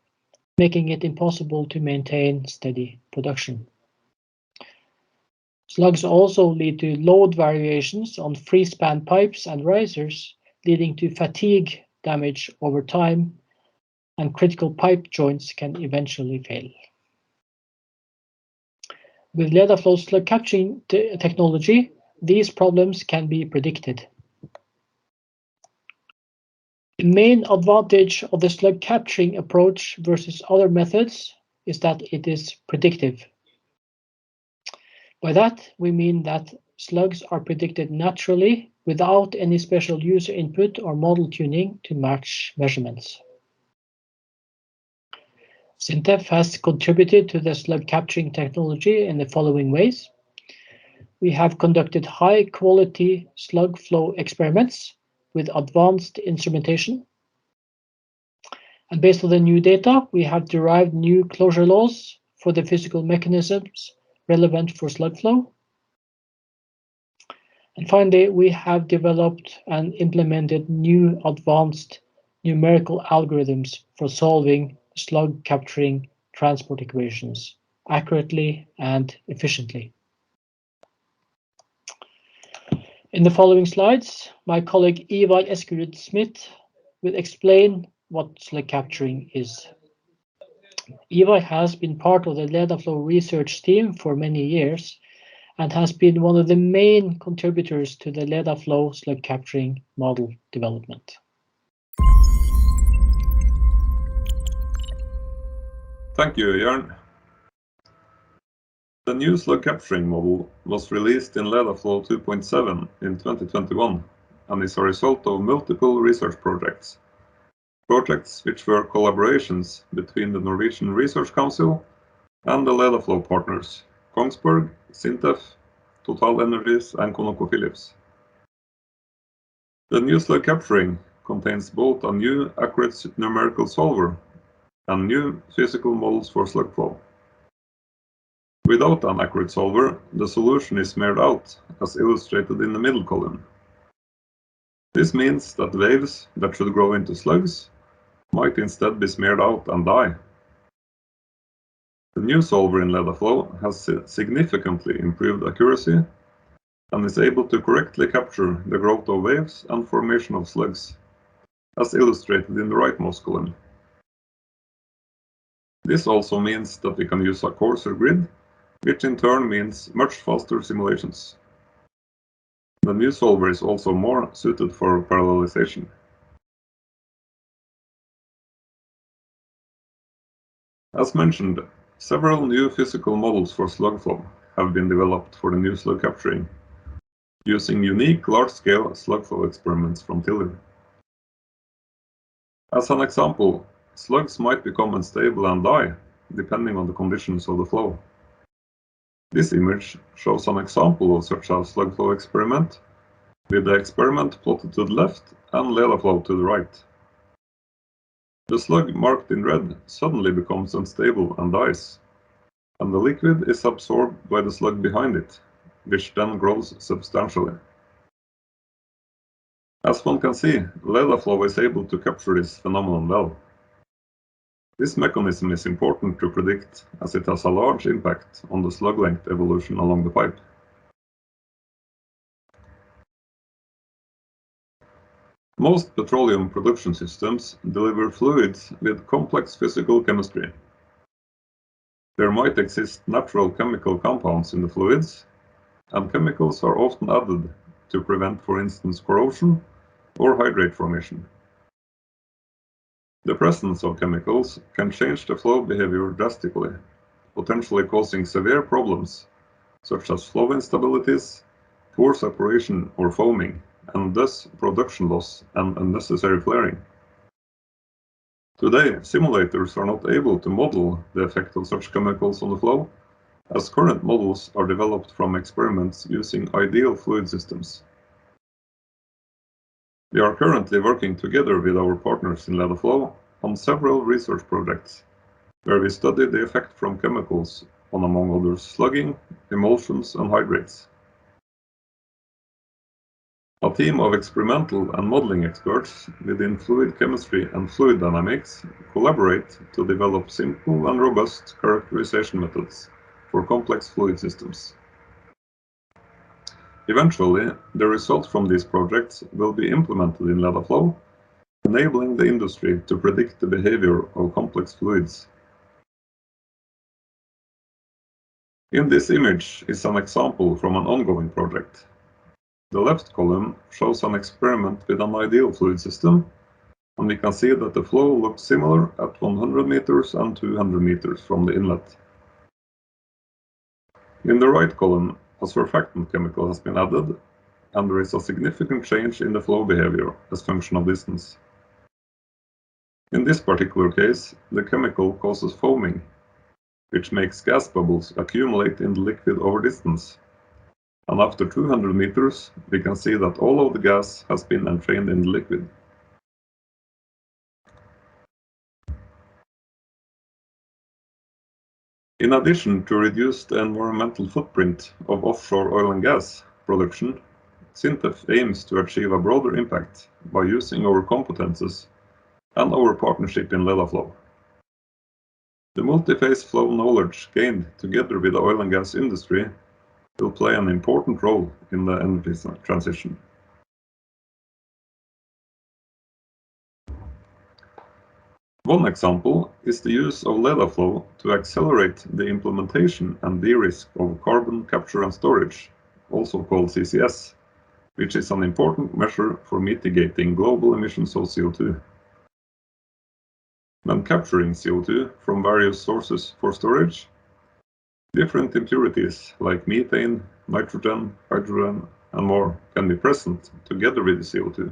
making it impossible to maintain steady production. Slugs also lead to load variations on free-span pipes and risers, leading to fatigue damage over time, and critical pipe joints can eventually fail. With LedaFlow slug capturing technology, these problems can be predicted. The main advantage of the slug capturing approach versus other methods is that it is predictive. By that, we mean that slugs are predicted naturally without any special user input or model tuning to match measurements. SINTEF has contributed to the slug capturing technology in the following ways. We have conducted high-quality slug flow experiments with advanced instrumentation. And based on the new data, we have derived new closure laws for the physical mechanisms relevant for slug flow. And finally, we have developed and implemented new advanced numerical algorithms for solving slug capturing transport equations accurately and efficiently. In the following slides, my colleague Ivar Eskerud-Smith will explain what slug capturing is. Ivar has been part of the LedaFlow research team for many years and has been one of the main contributors to the LedaFlow slug capturing model development. Thank you, Jørn. The new slug capturing model was released in LedaFlow 2.7 in 2021 and is a result of multiple research projects. Projects which were collaborations between the Norwegian Research Council and the LedaFlow partners, Kongsberg, SINTEF, Total Energies and ConocoPhillips. The new slug capturing contains both a new accurate numerical solver and new physical models for slug flow. Without an accurate solver, the solution is smeared out, as illustrated in the middle column. This means that waves that should grow into slugs might instead be smeared out and die. The new solver in LedaFlow has significantly improved accuracy and is able to correctly capture the growth of waves and formation of slugs, as illustrated in the rightmost column. This also means that we can use a coarser grid, which in turn means much faster simulations. The new solver is also more suited for parallelization. As mentioned, several new physical models for slug flow have been developed for the new slug capturing, using unique large-scale slug flow experiments from Tiller. As an example, slugs might become unstable and die, depending on the conditions of the flow. This image shows an example of such a slug flow experiment, with the experiment plotted to the left and LedaFlow to the right. The slug marked in red suddenly becomes unstable and dies, and the liquid is absorbed by the slug behind it, which then grows substantially. As one can see, LedaFlow is able to capture this phenomenon well. This mechanism is important to predict, as it has a large impact on the slug length evolution along the pipe. Most petroleum production systems deliver fluids with complex physical chemistry. There might exist natural chemical compounds in the fluids, and chemicals are often added to prevent, for instance, corrosion or hydrate formation. The presence of chemicals can change the flow behavior drastically, potentially causing severe problems, such as flow instabilities, poor separation or foaming, and thus production loss and unnecessary flaring. Today, simulators are not able to model the effect of such chemicals on the flow, as current models are developed from experiments using ideal fluid systems. We are currently working together with our partners in LedaFlow on several research projects, where we study the effect from chemicals on, among others, slugging, emulsions, and hydrates. A team of experimental and modeling experts within fluid chemistry and fluid dynamics collaborate to develop simple and robust characterization methods for complex fluid systems. Eventually, the results from these projects will be implemented in LedaFlow, enabling the industry to predict the behavior of complex fluids. In this image is an example from an ongoing project. The left column shows an experiment with an ideal fluid system, and we can see that the flow looks similar at 100 meters and 200 meters from the inlet. In the right column, a surfactant chemical has been added, and there is a significant change in the flow behavior as function of distance. In this particular case, the chemical causes foaming, which makes gas bubbles accumulate in the liquid over distance. And after 200 meters, we can see that all of the gas has been entrained in the liquid. In addition to reduce the environmental footprint of offshore oil and gas production, SINTEF aims to achieve a broader impact by using our competences and our partnership in LedaFlow. The multi-phase flow knowledge gained together with the oil and gas industry will play an important role in the energy transition. One example is the use of LedaFlow to accelerate the implementation and de-risk of carbon capture and storage, also called CCS, which is an important measure for mitigating global emissions of CO2. When capturing CO2 from various sources for storage, different impurities like methane, nitrogen, hydrogen, and more can be present together with the CO2.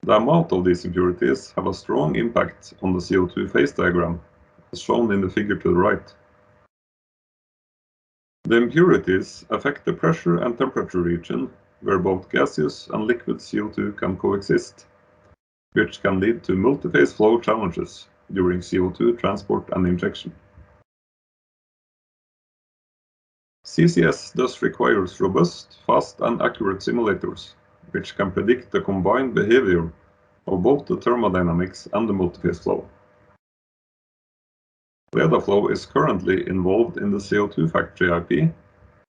The amount of these impurities have a strong impact on the CO2 phase diagram, as shown in the figure to the right. The impurities affect the pressure and temperature region where both gaseous and liquid CO2 can coexist, which can lead to multi-phase flow challenges during CO2 transport and injection. CCS thus requires robust, fast, and accurate simulators, which can predict the combined behavior of both the thermodynamics and the multi-phase flow. LedaFlow is currently involved in the CO2 Factory IP,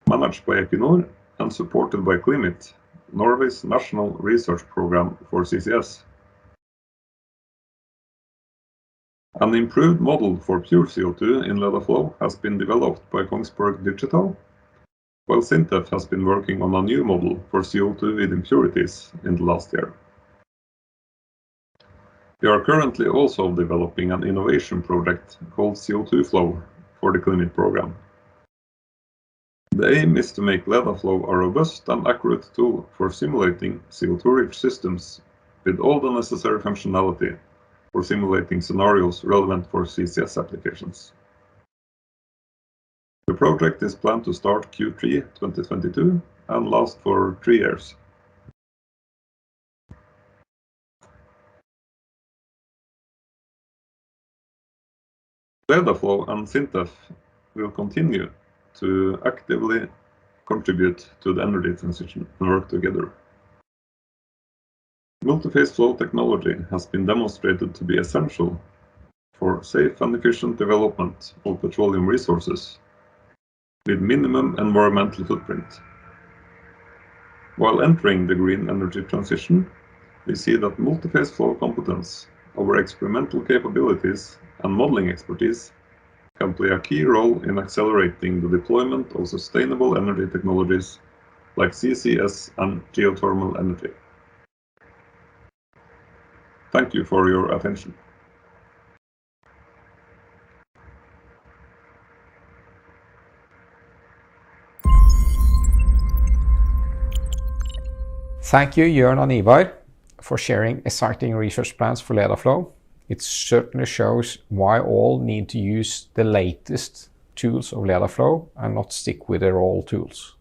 managed by Equinor and supported by CLIMIT, Norway's national research program for CCS. An improved model for pure CO2 in LedaFlow has been developed by Kongsberg Digital, while SINTEF has been working on a new model for CO2 with impurities in the last year. We are currently also developing an innovation project called CO2 Flow for the CLIMIT program. The aim is to make LedaFlow a robust and accurate tool for simulating CO2-rich systems with all the necessary functionality for simulating scenarios relevant for CCS applications. The project is planned to start Q3 2022 and last for 3 years. LedaFlow and SINTEF will continue to actively contribute to the energy transition and work together. Multi-phase flow technology has been demonstrated to be essential for safe and efficient development of petroleum resources with minimum environmental footprint. While entering the green energy transition, we see that multi-phase flow competence, our experimental capabilities, and modeling expertise can play a key role in accelerating the deployment of sustainable energy technologies like CCS and geothermal energy. Thank you for your attention. Thank you, Jørn and Ivar, for sharing exciting research plans for LedaFlow. It certainly shows why all need to use the latest tools of LedaFlow and not stick with their old tools.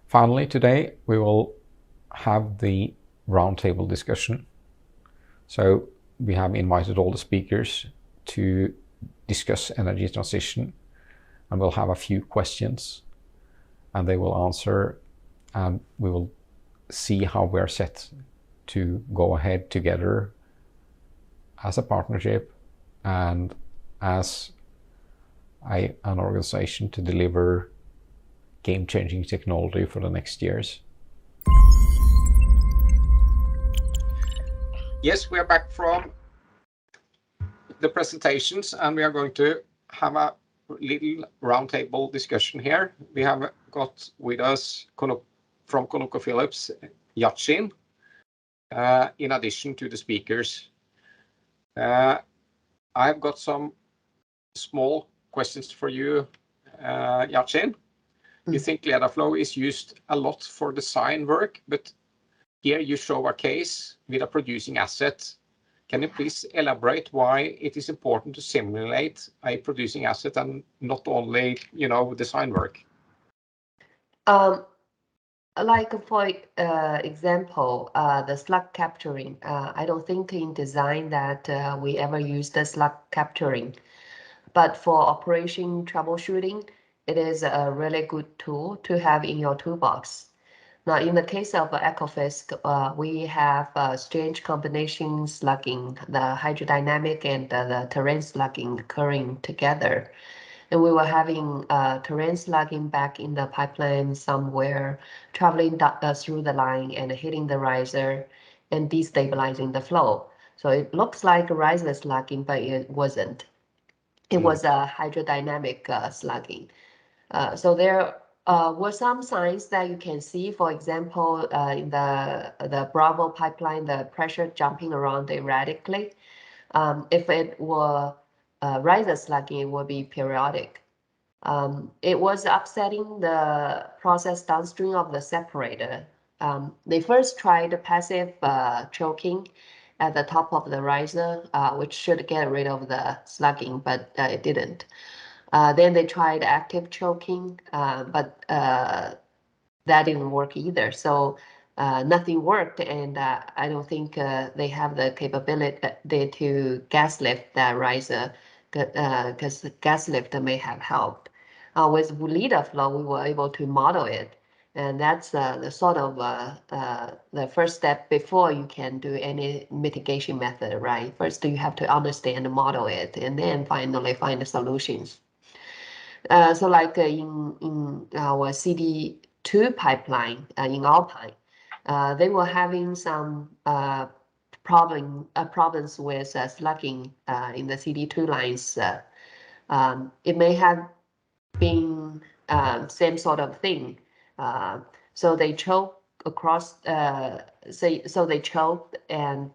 Finally, today we will have the roundtable discussion. So we have invited all the speakers to discuss energy transition, and we'll have a few questions and they will answer, and we will see how we're set to go ahead together as a partnership and as an organization to deliver game-changing technology for the next years. Yes, we are back from the presentations, and we are going to have a little roundtable discussion here. We have got with us from ConocoPhillips, Yachin, in addition to the speakers. I've got some small questions for you, Yachin. You think LedaFlow is used a lot for design work, but here you show a case with a producing asset. Can you please elaborate why it is important to simulate a producing asset and not only, design work? Like for example, the slug capturing. I don't think in design that we ever use the slug capturing, but for operation troubleshooting, it is a really good tool to have in your toolbox. Now, in the case of Ecofisk, we have strange combination slugging, the hydrodynamic and the terrain slugging occurring together. And we were having terrain slugging back in the pipeline somewhere, traveling through the line and hitting the riser and destabilizing the flow. So it looks like a riser slugging, but it wasn't. It was a hydrodynamic slugging. So there were some signs that you can see. For example, in the Bravo pipeline, the pressure jumping around erratically. If it were riser slugging, it would be periodic. It was upsetting the process downstream of the separator. They first tried passive choking at the top of the riser, which should get rid of the slugging, but it didn't. Then they tried active choking, but that didn't work either. So nothing worked, and I don't think they have the capability to gas lift that riser, because gas lift may have helped. With LedaFlow, we were able to model it, and that's the sort of the first step before you can do any mitigation method, right? First, you have to understand and model it, and then finally find the solutions. So like in our CD2 pipeline in Alpine, they were having some problems with slugging in the CD2 lines. It may have been same sort of thing. So they choke across. So they choked, and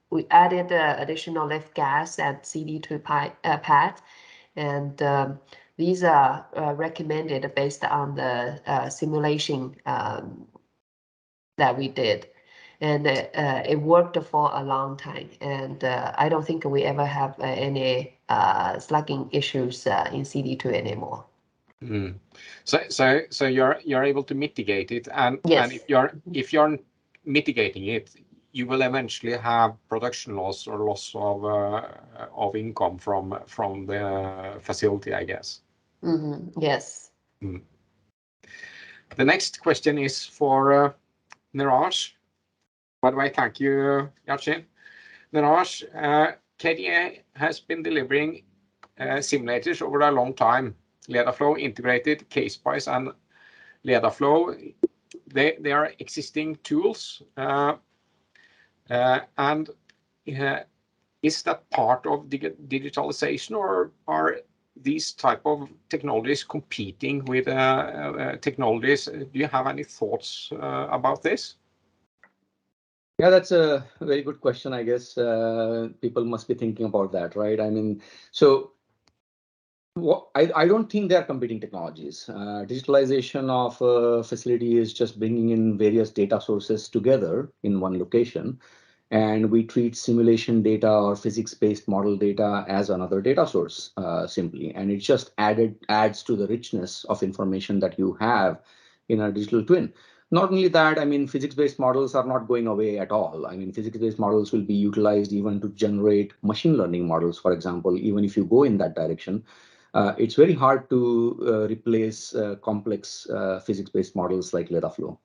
we added additional lift gas at CD2 pad. And these are recommended based on the simulation that we did. And it worked for a long time. And I don't think we ever have any slugging issues in CD2 anymore. So you're able to mitigate it, and Yes. and if you're mitigating it, you will eventually have production loss or loss of income from the facility, I guess. Yes. The next question is for Niraj. By the way, thank you, Yachin. Niraj, KDA has been delivering simulators over a long time. LedaFlow integrated KSpice and LedaFlow. They are existing tools. And is that part of digitalization, or are these type of technologies competing with technologies? Do you have any thoughts about this? Yeah, that's a very good question. I guess people must be thinking about that, right? I mean, so I don't think they're competing technologies. Digitalization of a facility is just bringing in various data sources together in one location. And we treat simulation data or physics-based model data as another data source simply. And it just adds to the richness of information that you have in a digital twin. Not only that, I mean, physics-based models are not going away at all. I mean, physics-based models will be utilized even to generate machine learning models, for example, even if you go in that direction. It's very hard to replace complex physics-based models like LedaFlow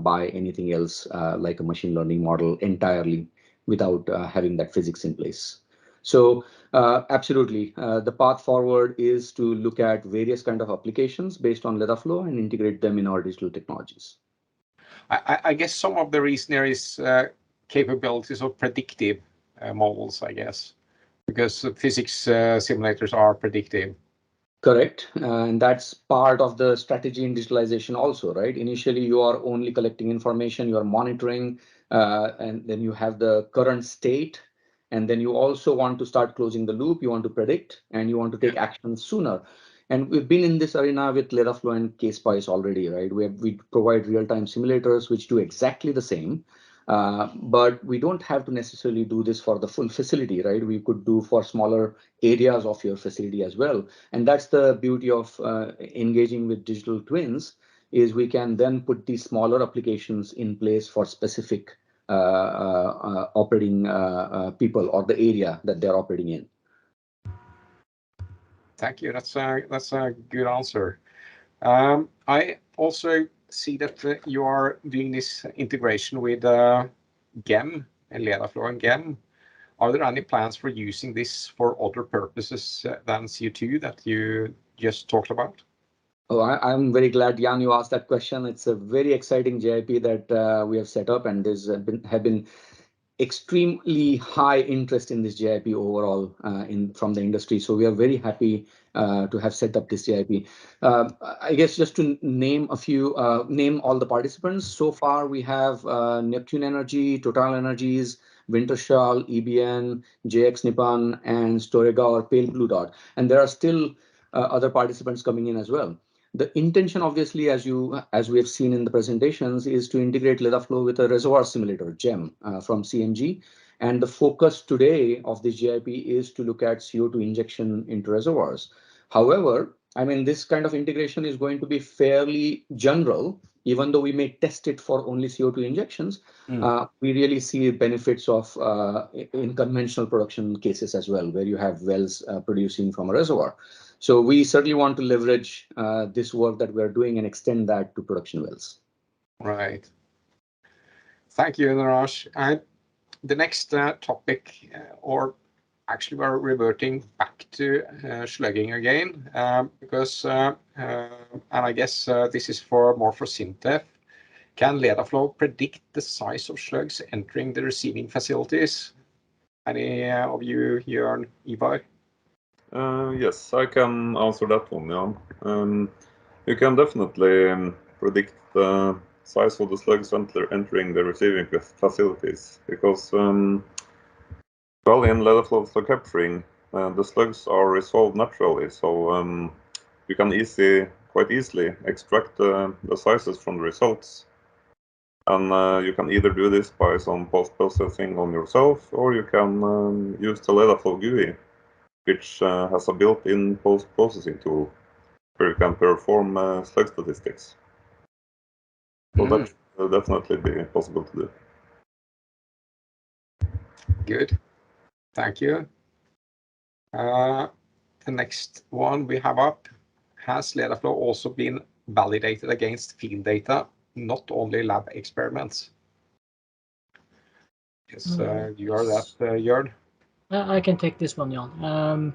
by anything else like a machine learning model entirely without having that physics in place. So absolutely, the path forward is to look at various kind of applications based on LedaFlow and integrate them in our digital technologies. I guess some of the reason here is capabilities of predictive models, I guess, because physics simulators are predictive. Correct. And that's part of the strategy in digitalization also, right? Initially, you are only collecting information, you are monitoring, and then you have the current state. And then you also want to start closing the loop, you want to predict, and you want to take action sooner. And we've been in this arena with LedaFlow and KSpice already, right? We provide real-time simulators which do exactly the same. But we don't have to necessarily do this for the full facility, right? We could do for smaller areas of your facility as well. And that's the beauty of engaging with digital twins, is we can then put these smaller applications in place for specific operating people or the area that they're operating in. Thank you. That's a good answer. I also see that you are doing this integration with GEM and LedaFlow and GEM. Are there any plans for using this for other purposes than CO2 that you just talked about? Oh, I'm very glad, Jan, you asked that question. It's a very exciting JIP that we have set up, and there's have been extremely high interest in this JIP overall from the industry. So we are very happy to have set up this JIP. I guess just to name a few, name all the participants. So far, we have Neptune Energy, Total Energies, Wintershall, EBN, JX Nippon, and Storegga or Pale Blue Dot. And there are still other participants coming in as well. The intention, obviously, as we have seen in the presentations, is to integrate LedaFlow with a reservoir simulator, GEM, from CNG. And the focus today of this JIP is to look at CO2 injection into reservoirs. However, I mean, this kind of integration is going to be fairly general, even though we may test it for only CO2 injections. We really see benefits of in conventional production cases as well, where you have wells producing from a reservoir. So we certainly want to leverage this work that we're doing and extend that to production wells. Right. Thank you, Niraj. And the next topic, or actually we're reverting back to slugging again, because, and I guess this is more for SINTEF. Can LedaFlow predict the size of slugs entering the receiving facilities? Any of you here on Ivar? Yes, I can answer that one, Jan. You can definitely predict the size of the slugs entering the receiving facilities, because well, in LedaFlow slug capturing, the slugs are resolved naturally, so you can quite easily extract the sizes from the results. And you can either do this by some post-processing on yourself, or you can use the LedaFlow GUI, which has a built-in post-processing tool where you can perform slug statistics. So that will definitely be possible to do. Good. Thank you. The next one we have up, has LedaFlow also been validated against field data, not only lab experiments? Yes, you are that, Jørn. I can take this one, Jan.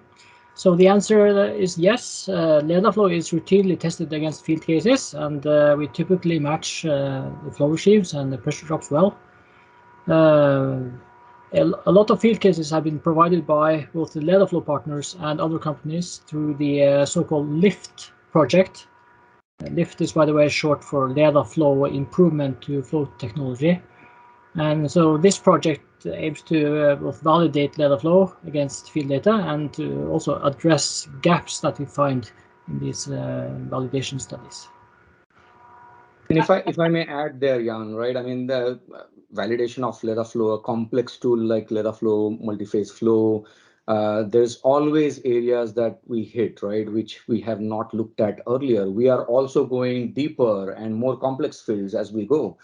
So the answer is yes. LedaFlow is routinely tested against field cases, and we typically match the flow regimes and the pressure drops well. A lot of field cases have been provided by both the LedaFlow partners and other companies through the so-called LIFT project. LIFT is, by the way, short for LedaFlow Improvement to Flow Technology. And so this project aims to both validate LedaFlow against field data and to also address gaps that we find in these validation studies. And if I may add there, Jan, right? I mean, the validation of LedaFlow, a complex tool like LedaFlow, multi-phase flow, there's always areas that we hit, right, which we have not looked at earlier. We are also going deeper and more complex fields as we go.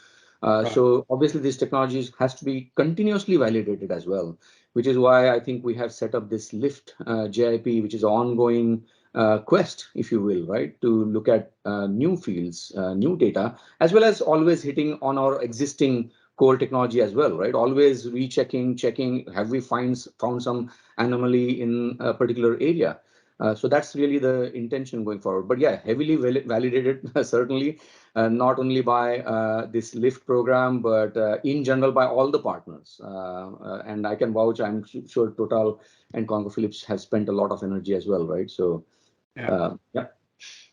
So obviously, this technology has to be continuously validated as well, which is why I think we have set up this LIFT JIP, which is an ongoing quest, if you will, right, to look at new fields, new data, as well as always hitting on our existing core technology as well, right? Always rechecking, checking, have we found some anomaly in a particular area? So that's really the intention going forward. But yeah, heavily validated, certainly, not only by this LIFT program, but in general by all the partners. And I can vouch, I'm sure Total and ConocoPhillips have spent a lot of energy as well, right? So yeah.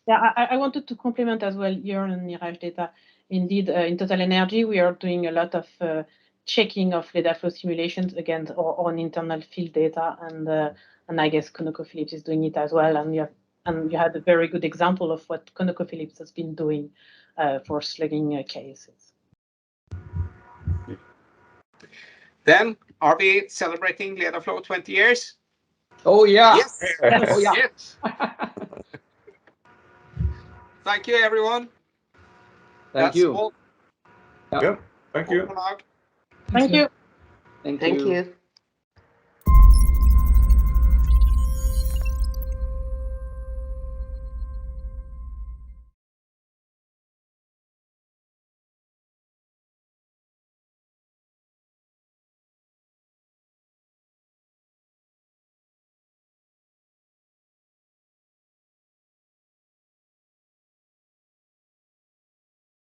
Yeah, I wanted to compliment as well Jörn and Niraj data. Indeed, in Total Energy, we are doing a lot of checking of LedaFlow simulations against our own internal field data, and I guess ConocoPhillips is doing it as well. And you had a very good example of what ConocoPhillips has been doing for slugging cases. Then, are we celebrating LedaFlow 20 years? Oh yeah. Yes. Yes. Oh yeah. Yes. Thank you, everyone. Thank That's you. all. Yeah, thank you. Thank you. Thank Thank you. you.